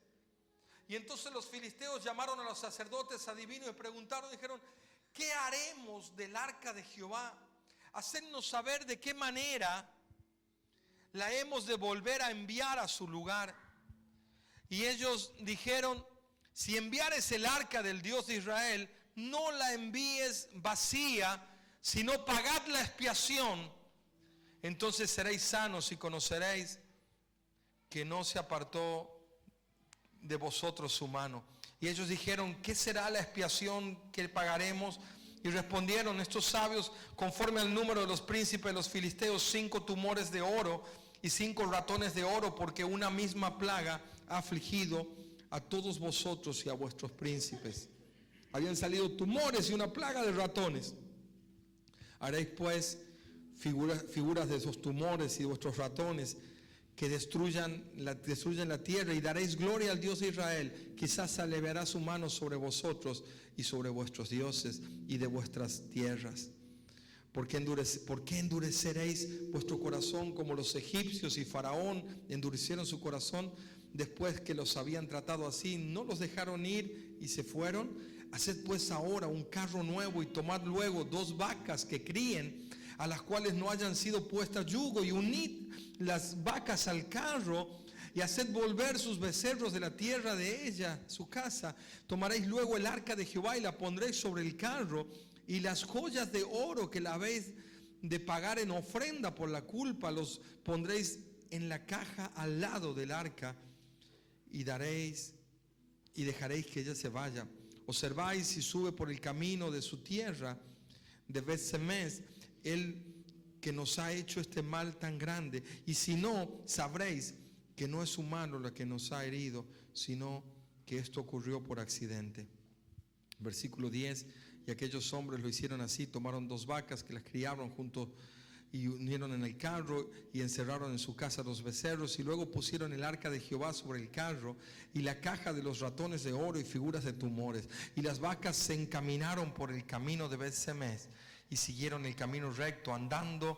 Y entonces los filisteos llamaron a los sacerdotes adivinos y preguntaron, dijeron: ¿qué haremos del arca de Jehová? Hacednos saber de qué manera la hemos de volver a enviar a su lugar. Y ellos dijeron: si enviares el arca del Dios de Israel, no la envíes vacía, sino pagad la expiación. Entonces seréis sanos y conoceréis que no se apartó de vosotros su mano. Y ellos dijeron: ¿qué será la expiación que pagaremos? Y respondieron estos sabios, conforme al número de los príncipes de los filisteos, 5 tumores de oro y 5 ratones de oro, porque una misma plaga ha afligido a todos vosotros y a vuestros príncipes. Habían salido tumores y una plaga de ratones. Haréis pues figuras de esos tumores y de vuestros ratones que destruyan la tierra, y daréis gloria al Dios de Israel. Quizás se aliviará su mano sobre vosotros y sobre vuestros dioses y de vuestras tierras. ¿Por qué endureceréis vuestro corazón como los egipcios y Faraón endurecieron su corazón después que los habían tratado así? ¿No los dejaron ir y se fueron? Haced pues ahora un carro nuevo y tomad luego 2 vacas que críen, a las cuales no hayan sido puestas yugo, y unid las vacas al carro y haced volver sus becerros de la tierra de ella, su casa. Tomaréis luego el arca de Jehová y la pondréis sobre el carro, y las joyas de oro que la habéis de pagar en ofrenda por la culpa los pondréis en la caja al lado del arca, y dejaréis que ella se vaya. Observáis si sube por el camino de su tierra de Bet-Semes, él que nos ha hecho este mal tan grande, y si no, sabréis que no es su mano la que nos ha herido, sino que esto ocurrió por accidente. Versículo 10, y aquellos hombres lo hicieron así, tomaron 2 vacas que las criaron junto y unieron en el carro y encerraron en su casa 2 becerros, y luego pusieron el arca de Jehová sobre el carro y la caja de los ratones de oro y figuras de tumores, y las vacas se encaminaron por el camino de Bet-Semes y siguieron el camino recto, andando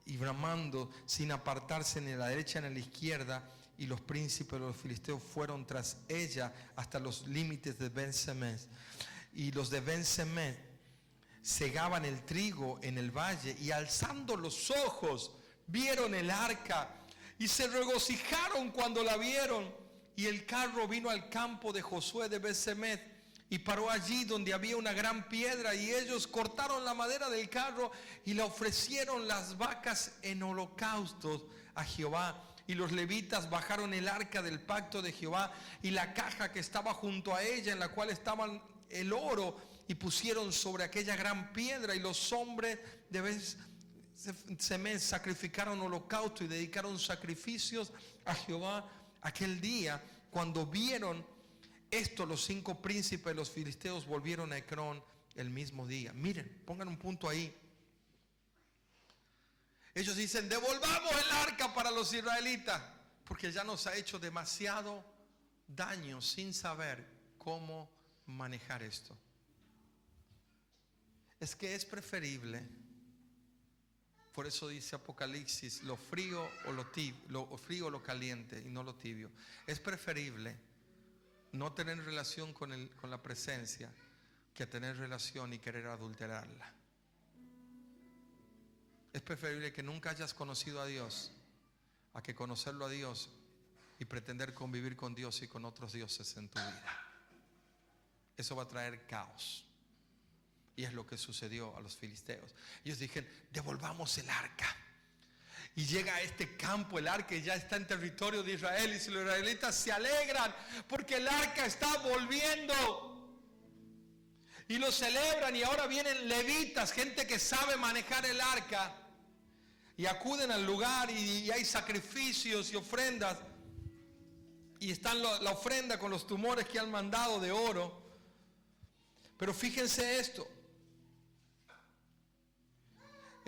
y bramando sin apartarse ni a la derecha ni a la izquierda, y los príncipes de los filisteos fueron tras ella hasta los límites de Bet-Semes. Y los de Bet-Semes segaban el trigo en el valle, y alzando los ojos vieron el arca y se regocijaron cuando la vieron. Y el carro vino al campo de Josué de Bet-Semes y paró allí donde había una gran piedra, y ellos cortaron la madera del carro y le ofrecieron las vacas en holocaustos a Jehová. Y los levitas bajaron el arca del pacto de Jehová y la caja que estaba junto a ella, en la cual estaban el oro, y pusieron sobre aquella gran piedra. Y los hombres de Bet-Semes sacrificaron holocausto y dedicaron sacrificios a Jehová aquel día. Cuando vieron esto, los 5 príncipes de los filisteos volvieron a Ecrón el mismo día. Miren, pongan un punto ahí. Ellos dicen: devolvamos el arca para los israelitas, porque ya nos ha hecho demasiado daño sin saber cómo manejar esto. Es que es preferible, por eso dice Apocalipsis, lo frío o lo tibio, lo frío o lo caliente y no lo tibio. Es preferible no tener relación con la presencia que tener relación y querer adulterarla. Es preferible que nunca hayas conocido a Dios a que conocerlo a Dios y pretender convivir con Dios y con otros dioses en tu vida. Eso va a traer caos. Y es lo que sucedió a los filisteos. Ellos dijeron: devolvamos el arca. Y llega a este campo el arca y ya está en territorio de Israel. Y si los israelitas se alegran porque el arca está volviendo, y lo celebran. Y ahora vienen levitas, gente que sabe manejar el arca, y acuden al lugar, y hay sacrificios y ofrendas. Y está la ofrenda con los tumores que han mandado de oro. Pero fíjense esto.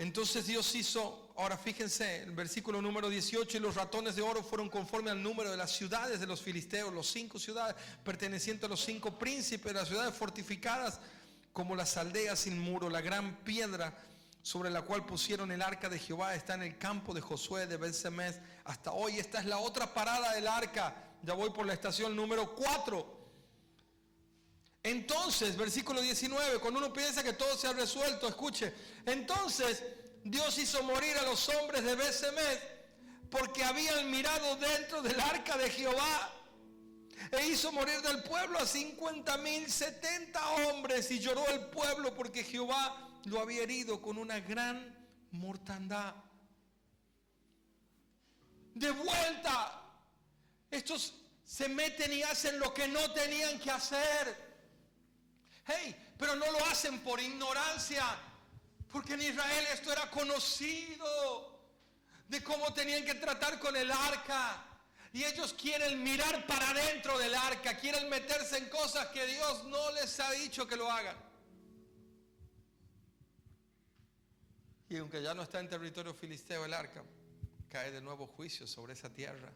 Entonces Dios hizo, ahora fíjense, el versículo número 18, y los ratones de oro fueron conforme al número de las ciudades de los filisteos, los 5 ciudades pertenecientes a los 5 príncipes, las ciudades fortificadas como las aldeas sin muro. La gran piedra sobre la cual pusieron el arca de Jehová está en el campo de Josué de Bet-Semes hasta hoy. Esta es la otra parada del arca. Ya voy por la estación número 4. Entonces, versículo 19, cuando uno piensa que todo se ha resuelto, escuche: entonces Dios hizo morir a los hombres de Bet-Semes porque habían mirado dentro del arca de Jehová, e hizo morir del pueblo a 50,070 hombres, y lloró el pueblo porque Jehová lo había herido con una gran mortandad. De vuelta, estos se meten y hacen lo que no tenían que hacer. Hey, pero no lo hacen por ignorancia, porque en Israel esto era conocido de cómo tenían que tratar con el arca. Y ellos quieren mirar para adentro del arca, quieren meterse en cosas que Dios no les ha dicho que lo hagan. Y aunque ya no está en territorio filisteo el arca, cae de nuevo juicio sobre esa tierra.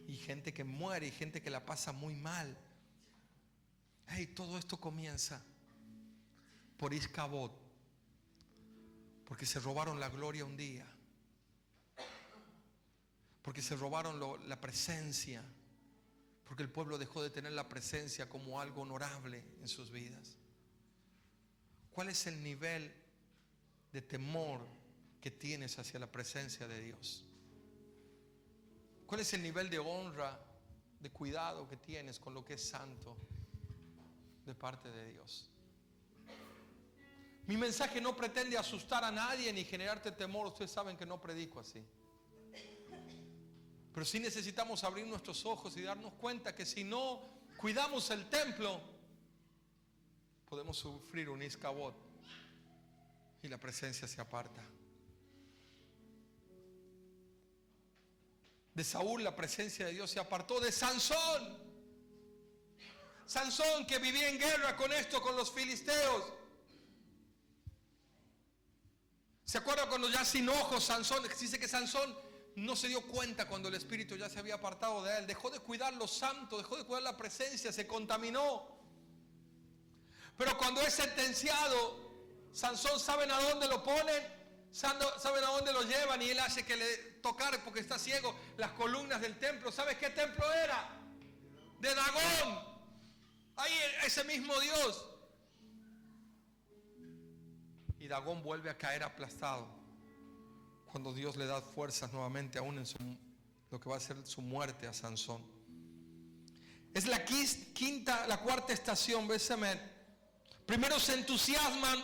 Y gente que muere y gente que la pasa muy mal. Hey, todo esto comienza por Iscabod, porque se robaron la gloria un día, porque se robaron la presencia, porque el pueblo dejó de tener la presencia como algo honorable en sus vidas. ¿Cuál es el nivel de temor que tienes hacia la presencia de Dios? ¿Cuál es el nivel de honra, de cuidado que tienes con lo que es santo de parte de Dios? Mi mensaje no pretende asustar a nadie ni generarte temor. Ustedes saben que no predico así. Pero sí necesitamos abrir nuestros ojos y darnos cuenta que si no cuidamos el templo, podemos sufrir un Iscabod y la presencia se aparta. De Saúl la presencia de Dios se apartó. De Sansón, que vivía en guerra con los filisteos. ¿Se acuerdan cuando ya sin ojos Sansón, dice que Sansón no se dio cuenta cuando el espíritu ya se había apartado de él? Dejó de cuidar lo santo, dejó de cuidar la presencia, se contaminó. Pero cuando es sentenciado, Sansón, ¿saben a dónde lo ponen? ¿Saben a dónde lo llevan? Y él hace que le tocar, porque está ciego, las columnas del templo. ¿Sabes qué templo era? De Dagón. Ahí ese mismo Dios. Y Dagón vuelve a caer aplastado cuando Dios le da fuerzas nuevamente, aún en lo que va a ser su muerte a Sansón. Es la cuarta estación, Besemet. Primero se entusiasman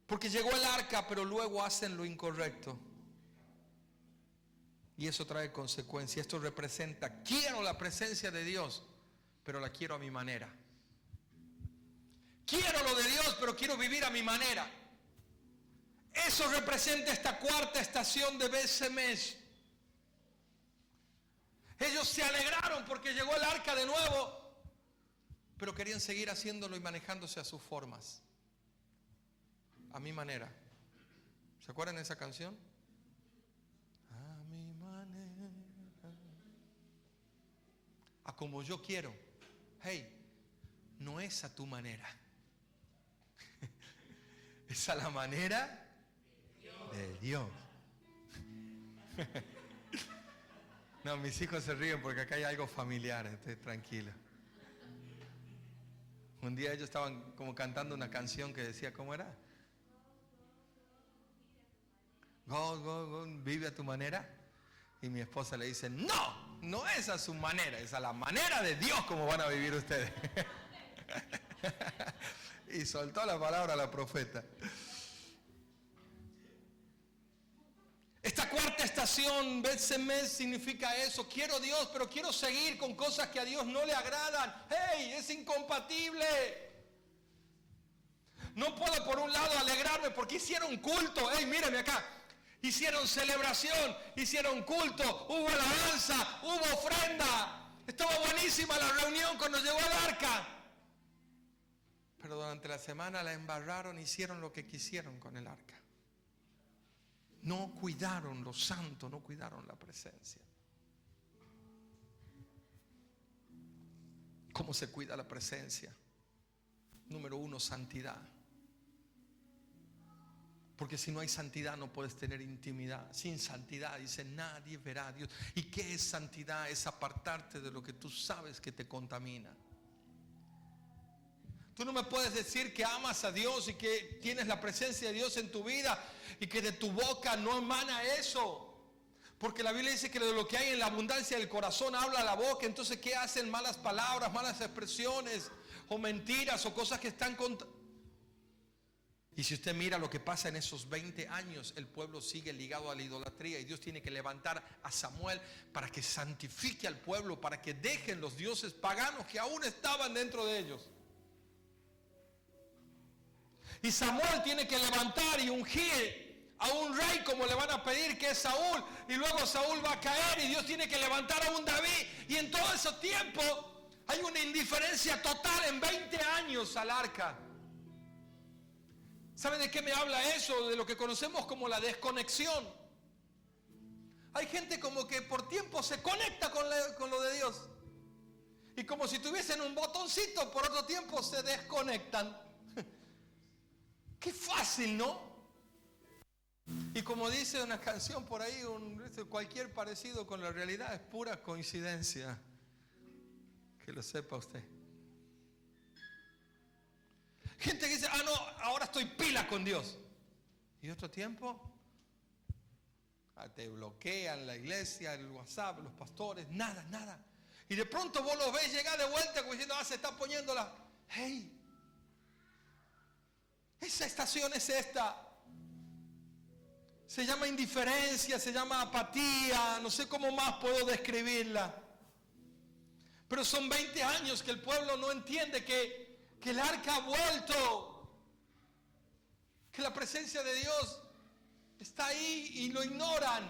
porque llegó el arca, pero luego hacen lo incorrecto. Y eso trae consecuencias. Esto representa, quiero la presencia de Dios, pero la quiero a mi manera. Quiero lo de Dios, pero quiero vivir a mi manera. Eso representa esta cuarta estación de Bet-Shemesh. Ellos se alegraron porque llegó el arca de nuevo, pero querían seguir haciéndolo y manejándose a sus formas, a mi manera. ¿Se acuerdan de esa canción? A mi manera, a como yo quiero. Hey, no es a tu manera. Es a la manera de Dios. No, mis hijos se ríen porque acá hay algo familiar, estoy tranquilo. Un día ellos estaban como cantando una canción que decía, ¿cómo era? Go, vive a tu manera. Y mi esposa le dice, no es a su manera, es a la manera de Dios como van a vivir ustedes. Y soltó la palabra a la profeta. Esta cuarta estación, Bet-Shemesh, significa eso. Quiero Dios, pero quiero seguir con cosas que a Dios no le agradan. ¡Hey! Es incompatible. No puedo por un lado alegrarme porque hicieron culto. ¡Hey! Mírame acá. Hicieron celebración, hicieron culto, hubo alabanza, hubo ofrenda. Estaba buenísima la reunión cuando llegó el arca. Pero durante la semana la embarraron, hicieron lo que quisieron con el arca. No cuidaron lo santo, no cuidaron la presencia. ¿Cómo se cuida la presencia? Número 1, santidad. Porque si no hay santidad no puedes tener intimidad. Sin santidad, dice, nadie verá a Dios. ¿Y qué es santidad? Es apartarte de lo que tú sabes que te contamina. Tú no me puedes decir que amas a Dios y que tienes la presencia de Dios en tu vida y que de tu boca no emana eso. Porque la Biblia dice que de lo que hay en la abundancia del corazón habla la boca. Entonces, ¿qué hacen? Malas palabras, malas expresiones o mentiras o cosas que están contra... Y si usted mira lo que pasa en esos 20 años, el pueblo sigue ligado a la idolatría y Dios tiene que levantar a Samuel para que santifique al pueblo, para que dejen los dioses paganos que aún estaban dentro de ellos. Y Samuel tiene que levantar y ungir a un rey como le van a pedir, que es Saúl. Y luego Saúl va a caer y Dios tiene que levantar a un David. Y en todo ese tiempo hay una indiferencia total en 20 años al arca. ¿Sabe de qué me habla eso? De lo que conocemos como la desconexión. Hay gente como que por tiempo se conecta con lo de Dios. Y como si tuviesen un botoncito, por otro tiempo se desconectan. Qué fácil, ¿no? Y como dice una canción por ahí, cualquier parecido con la realidad es pura coincidencia. Que lo sepa usted. Gente que dice, no, ahora estoy pila con Dios. Y otro tiempo, te bloquean la iglesia, el WhatsApp, los pastores, nada. Y de pronto vos los ves llegar de vuelta como diciendo, se está poniendo la... Hey, esa estación es esta. Se llama indiferencia, se llama apatía, no sé cómo más puedo describirla. Pero son 20 años que el pueblo no entiende que el arca ha vuelto, que la presencia de Dios está ahí y lo ignoran.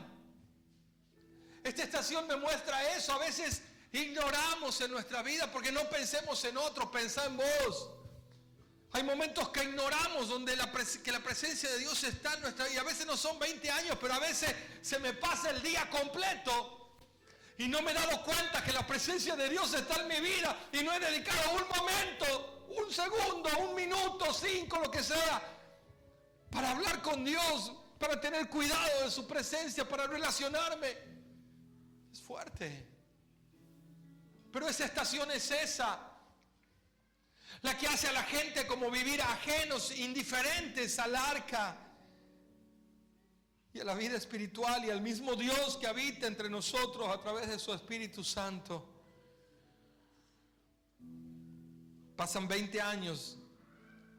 Esta estación me muestra eso. A veces ignoramos en nuestra vida porque no pensemos en otro, pensá en vos. Hay momentos que ignoramos donde que la presencia de Dios está en nuestra vida. A veces no son 20 años, pero a veces se me pasa el día completo y no me he dado cuenta que la presencia de Dios está en mi vida y no he dedicado un momento, un segundo, un minuto, 5, lo que sea, para hablar con Dios, para tener cuidado de su presencia, para relacionarme. Es fuerte. Pero esa estación es esa. La que hace a la gente como vivir ajenos, indiferentes al arca y a la vida espiritual y al mismo Dios que habita entre nosotros a través de su Espíritu Santo. Pasan 20 años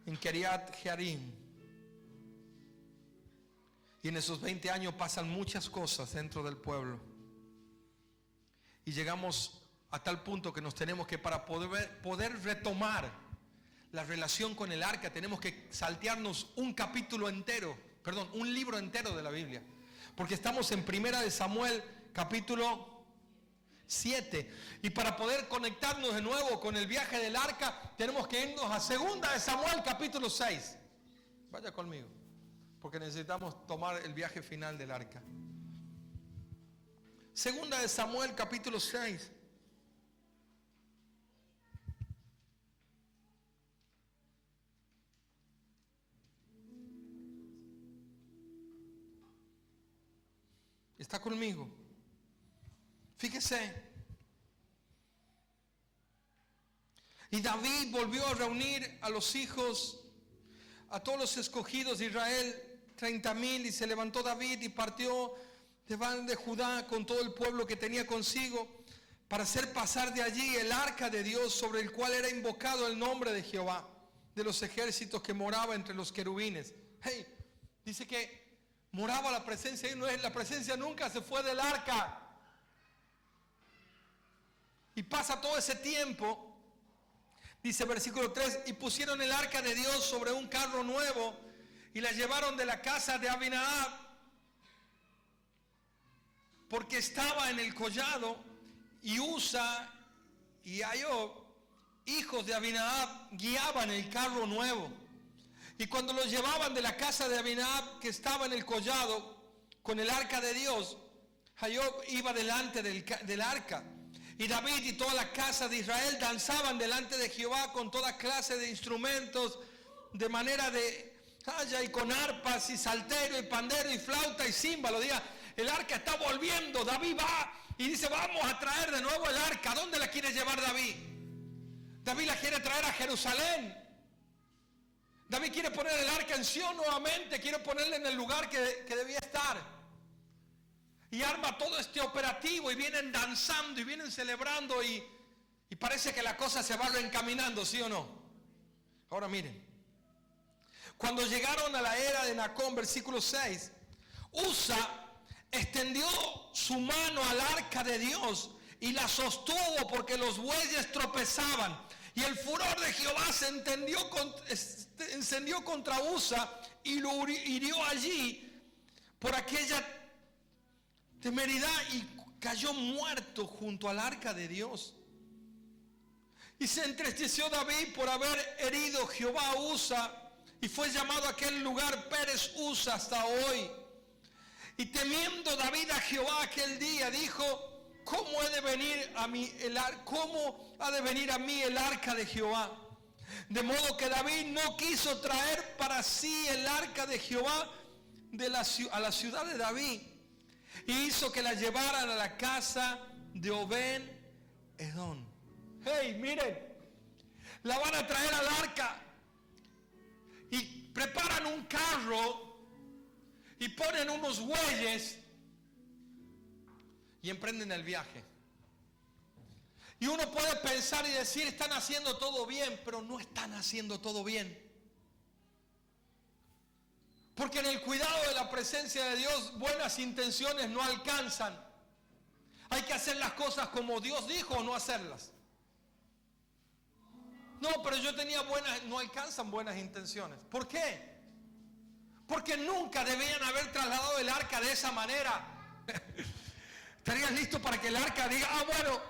en Kiriat Jearim. Y en esos 20 años pasan muchas cosas dentro del pueblo. Y llegamos a tal punto que nos tenemos que, para poder retomar la relación con el arca, tenemos que saltearnos un libro entero de la Biblia. Porque estamos en Primera de Samuel, capítulo 7. Y para poder conectarnos de nuevo con el viaje del arca, tenemos que irnos a Segunda de Samuel, capítulo 6. Vaya conmigo, porque necesitamos tomar el viaje final del arca. Segunda de Samuel, capítulo 6. ¿Está conmigo? Fíjese. Y David volvió a reunir a los hijos, a todos los escogidos de Israel, 30,000, y se levantó David y partió de Judá con todo el pueblo que tenía consigo para hacer pasar de allí el arca de Dios, sobre el cual era invocado el nombre de Jehová de los ejércitos, que moraba entre los querubines. Hey, dice que moraba la presencia, y no es, la presencia nunca se fue del arca. Y pasa todo ese tiempo, dice versículo 3, y pusieron el arca de Dios sobre un carro nuevo y la llevaron de la casa de Abinadab, porque estaba en el collado. Y Usa y Ayob, hijos de Abinadab, guiaban el carro nuevo. Y cuando los llevaban de la casa de Abinadab, que estaba en el collado con el arca de Dios, Ayob iba delante del arca. Y David y toda la casa de Israel danzaban delante de Jehová con toda clase de instrumentos, de manera de haya, y con arpas y salterio y pandero y flauta y címbalo. Diga, el arca está volviendo. David va y dice, vamos a traer de nuevo el arca. ¿Dónde la quiere llevar David? David la quiere traer a Jerusalén. David quiere poner el arca en Sion nuevamente, quiere ponerla en el lugar que debía estar. Y arma todo este operativo y vienen danzando y vienen celebrando y parece que la cosa se va reencaminando, ¿sí o no? Ahora miren, cuando llegaron a la era de Nacón, versículo 6, Usa extendió su mano al arca de Dios y la sostuvo porque los bueyes tropezaban. Y el furor de Jehová se encendió contra Usa y lo hirió allí por aquella temeridad y cayó muerto junto al arca de Dios. Y se entristeció David por haber herido Jehová a Usa, y fue llamado aquel lugar Pérez Usa hasta hoy. Y temiendo David a Jehová aquel día, dijo: ¿cómo ha de venir a mí el arca de Jehová? De modo que David no quiso traer para sí el arca de Jehová a la ciudad de David, y hizo que la llevaran a la casa de Obed-Edom. Hey, miren, la van a traer al arca y preparan un carro y ponen unos bueyes y emprenden el viaje. Y uno puede pensar y decir: están haciendo todo bien, pero no están haciendo todo bien. Porque en el cuidado de la presencia de Dios, buenas intenciones no alcanzan. Hay que hacer las cosas como Dios dijo o no hacerlas. No, pero yo tenía no alcanzan buenas intenciones. ¿Por qué? Porque nunca debían haber trasladado el arca de esa manera. ¿Estarías listo para que el arca diga: bueno,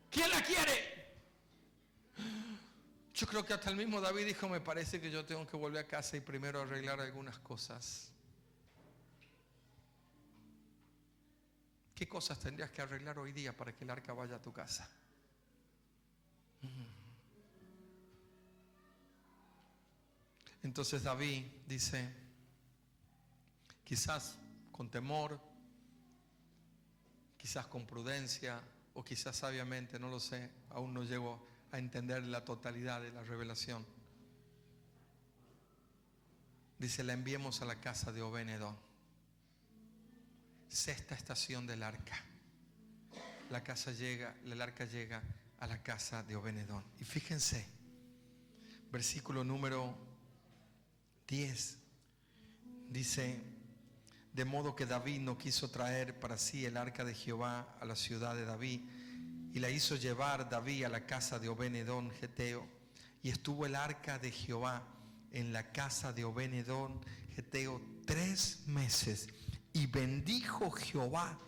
¿quién la quiere? Yo creo que hasta el mismo David dijo: me parece que yo tengo que volver a casa y primero arreglar algunas cosas. ¿Qué cosas tendrías que arreglar hoy día para que el arca vaya a tu casa? Entonces David dice, quizás con temor, quizás con prudencia, o quizás sabiamente, no lo sé, aún no llego a entender la totalidad de la revelación. Dice: la enviemos a la casa de Obed-Edom. Sexta estación del arca. El arca llega a la casa de Obed-Edom. Y fíjense, versículo número 10 dice: de modo que David no quiso traer para sí el arca de Jehová a la ciudad de David, y la hizo llevar David a la casa de Obed-Edom geteo. Y estuvo el arca de Jehová en la casa de Obed-Edom geteo 3 meses. Y bendijo Jehová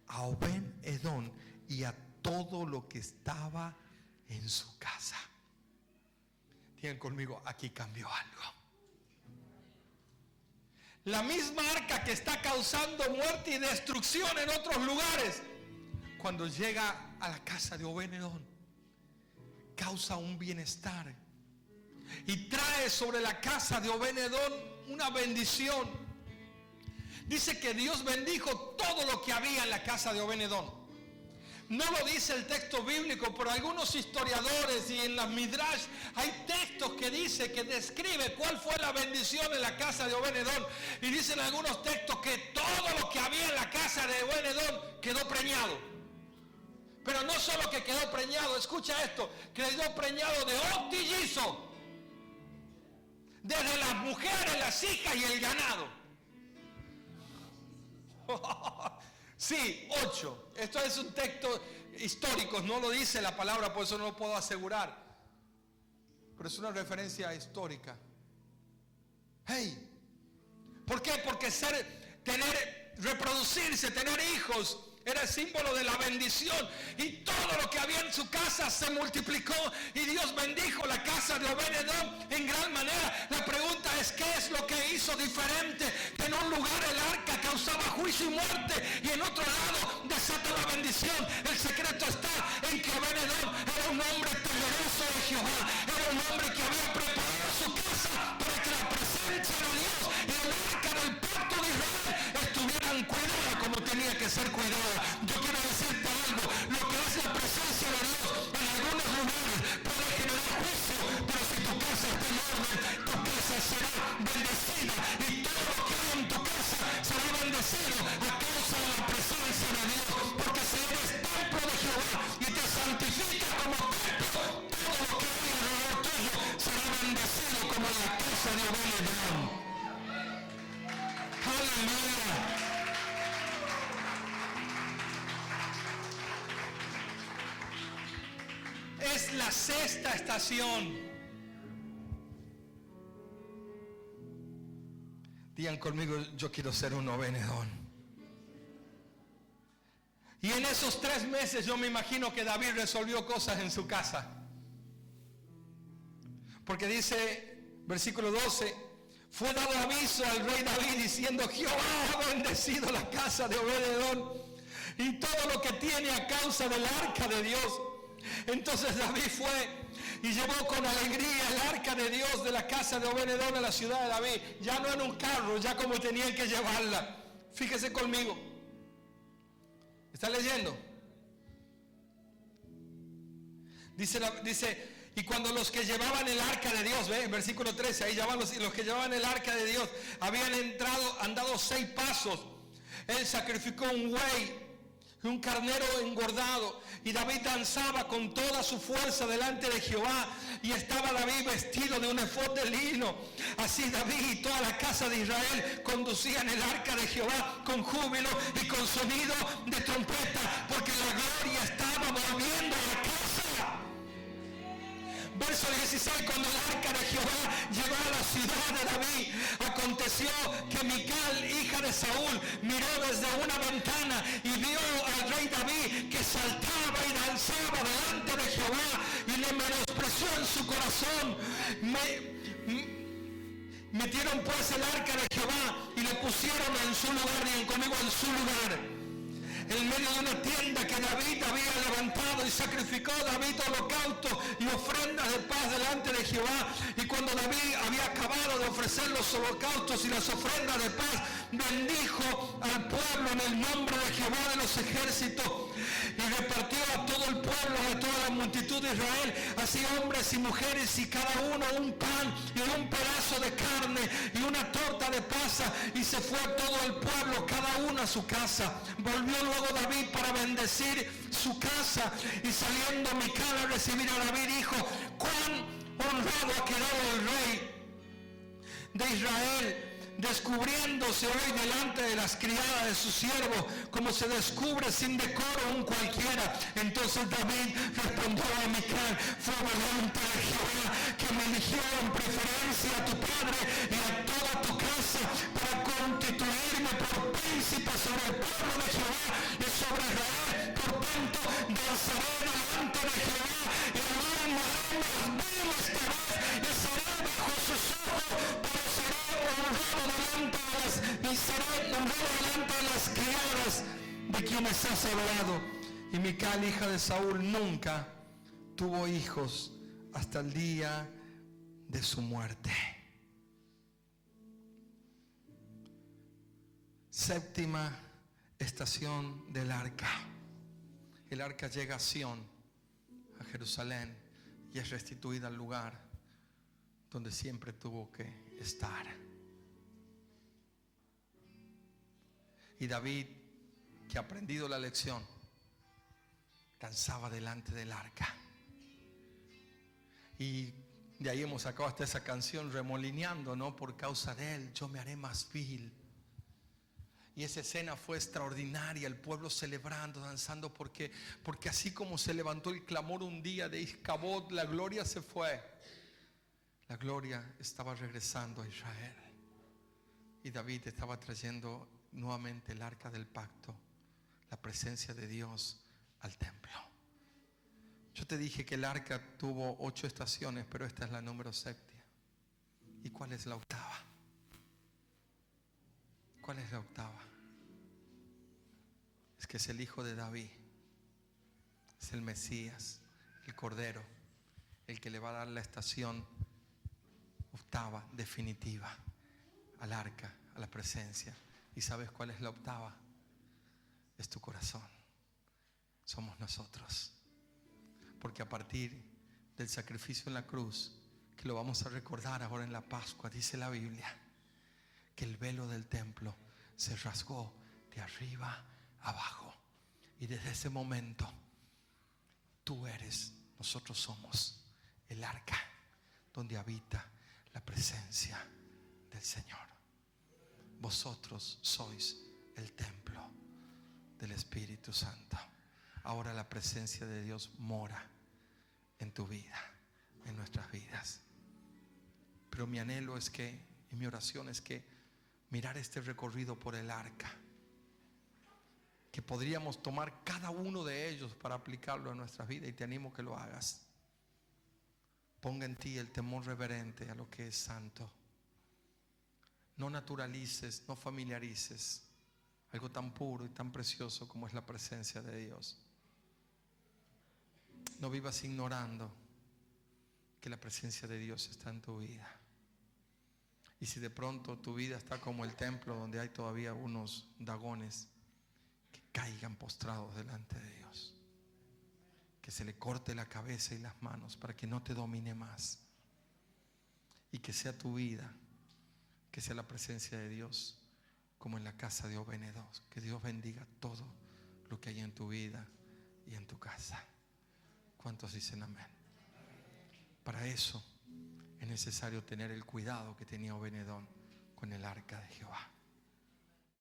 a Obed-Edom y a todo lo que estaba en su casa. Digan conmigo: aquí cambió algo. La misma arca que está causando muerte y destrucción en otros lugares, cuando llega a la casa de Obed-Edom, causa un bienestar y trae sobre la casa de Obed-Edom una bendición. Dice que Dios bendijo todo lo que había en la casa de Obed-Edom. No lo dice el texto bíblico, pero algunos historiadores y en las Midrash hay textos que describe cuál fue la bendición en la casa de Obed-Edom. Y dicen algunos textos que todo lo que había en la casa de Obed-Edom quedó preñado. Pero no solo que quedó preñado, escucha esto, quedó preñado de 8 trillizos. Desde las mujeres, las hijas y el ganado. Sí, 8. Esto es un texto histórico, no lo dice la palabra, por eso no lo puedo asegurar. Pero es una referencia histórica. Hey, ¿por qué? Porque reproducirse, tener hijos, era el símbolo de la bendición. Y todo lo que había en su casa se multiplicó. Y Dios bendijo la casa de Obed-Edom en gran manera. La pregunta es: ¿qué es lo que hizo diferente? Que en un lugar el arca causaba juicio y muerte, y en otro lado desata la bendición. El secreto está en que Obed-Edom era un hombre temeroso de Jehová. Era un hombre que había preparado su casa para que la presencia de Dios y el arca del pacto de Israel estuvieran cuidadas como tenía que ser cuidada. Yo quiero decirte algo: lo que es la presencia de Dios en algunos lugares puede generar juicio, pero si tu casa está en orden, tu casa será bendecida, y todo lo que hay en tu casa será bendecido a causa de la presencia de Dios. Porque si eres templo de Jehová y te santificas como templo, todo lo que hay alrededor tuyo será bendecido como la casa de Obed-Edom. Aleluya. la sexta estación. Digan conmigo, yo quiero ser un Obed-Edom. Y en esos 3 meses yo me imagino que David resolvió cosas en su casa. Porque dice, versículo 12, fue dado aviso al rey David diciendo, Jehová ha bendecido la casa de Obed-Edom y todo lo que tiene a causa del arca de Dios. Entonces David fue y llevó con alegría el arca de Dios de la casa de Obed-Edom a la ciudad de David. Ya no en un carro, ya como tenían que llevarla. Fíjese conmigo. ¿Está leyendo? Dice, y cuando los que llevaban el arca de Dios, ve, en versículo 13, ahí llaman los que llevaban el arca de Dios, habían andado 6 pasos. Él sacrificó un buey, un carnero engordado, y David danzaba con toda su fuerza delante de Jehová, y estaba David vestido de un efod de lino. Así David y toda la casa de Israel conducían el arca de Jehová con júbilo y con sonido de trompeta, porque la gloria estaba volviendo a la casa. Verso 16, cuando el arca de Jehová llegó a la ciudad de David, aconteció que Mical, hija de Saúl, miró desde una ventana y vio al rey David que saltaba y danzaba delante de Jehová, y le menospreció en su corazón. Metieron pues el arca de Jehová y le pusieron en su lugar, y conmigo en su lugar, en medio de una tienda que David había levantado, y sacrificó David holocausto y ofrendas de paz delante de Jehová. Y cuando David había acabado de ofrecer los holocaustos y las ofrendas de paz, bendijo al pueblo en el nombre de Jehová de los ejércitos, y repartió a todo el pueblo, a toda la multitud de Israel, así hombres y mujeres, y cada uno un pan y un pedazo de carne y una torta de pasa, y se fue todo el pueblo, cada uno a su casa. Volvió luego David para bendecir su casa, y saliendo Mical a recibir a David, dijo, cuán honrado ha quedado el rey de Israel, descubriéndose hoy delante de las criadas de su siervo, como se descubre sin decoro un cualquiera. Entonces David respondió a Mical, fue delante de Jehová que me eligió en preferencia a tu padre y a toda tu casa, para constituirme por príncipe sobre el pueblo de Jehová y sobre Israel. Por tanto, danzaré delante de Jehová, y aún me estaré y seré bajo sus ojos, pero seré honrado delante de las criadas de quienes has hablado. Y Mical, hija de Saúl, nunca tuvo hijos hasta el día de su muerte. Séptima estación del arca. El arca llega a Sión, a Jerusalén, y es restituida al lugar donde siempre tuvo que estar. Y David, que ha aprendido la lección, danzaba delante del arca. Y de ahí hemos sacado hasta esa canción, remolineando, ¿no? Por causa de él yo me haré más vil. Y esa escena fue extraordinaria, el pueblo celebrando, danzando, porque así como se levantó el clamor un día de Iscabod, la gloria se fue. La gloria estaba regresando a Israel. Y David estaba trayendo nuevamente el arca del pacto, la presencia de Dios, al templo. Yo te dije que el arca tuvo 8 estaciones, pero esta es la número 7. ¿Y cuál es la octava? ¿Cuál es la octava? Es que es el hijo de David, es el Mesías, el Cordero, el que le va a dar la estación octava, definitiva, al arca, a la presencia. ¿Y sabes cuál es la octava? Es tu corazón. Somos nosotros. Porque a partir del sacrificio en la cruz, que lo vamos a recordar ahora en la Pascua, dice la Biblia, que el velo del templo se rasgó de arriba abajo. Y desde ese momento, nosotros somos el arca donde habita la presencia del Señor. Vosotros sois el templo del Espíritu Santo. Ahora la presencia de Dios mora en tu vida, en nuestras vidas. Pero mi anhelo es que, y mi oración es que mirar este recorrido por el arca, que podríamos tomar cada uno de ellos para aplicarlo en nuestras vidas, y te animo que lo hagas. Ponga en ti el temor reverente a lo que es santo. No naturalices, no familiarices algo tan puro y tan precioso como es la presencia de Dios. No vivas ignorando que la presencia de Dios está en tu vida. Y si de pronto tu vida está como el templo donde hay todavía unos dagones, que caigan postrados delante de Dios, que se le corte la cabeza y las manos para que no te domine más, y que sea tu vida, que sea la presencia de Dios como en la casa de Obed-Edom. Que Dios bendiga todo lo que hay en tu vida y en tu casa. ¿Cuántos dicen amén? Para eso es necesario tener el cuidado que tenía Obed-Edom con el arca de Jehová.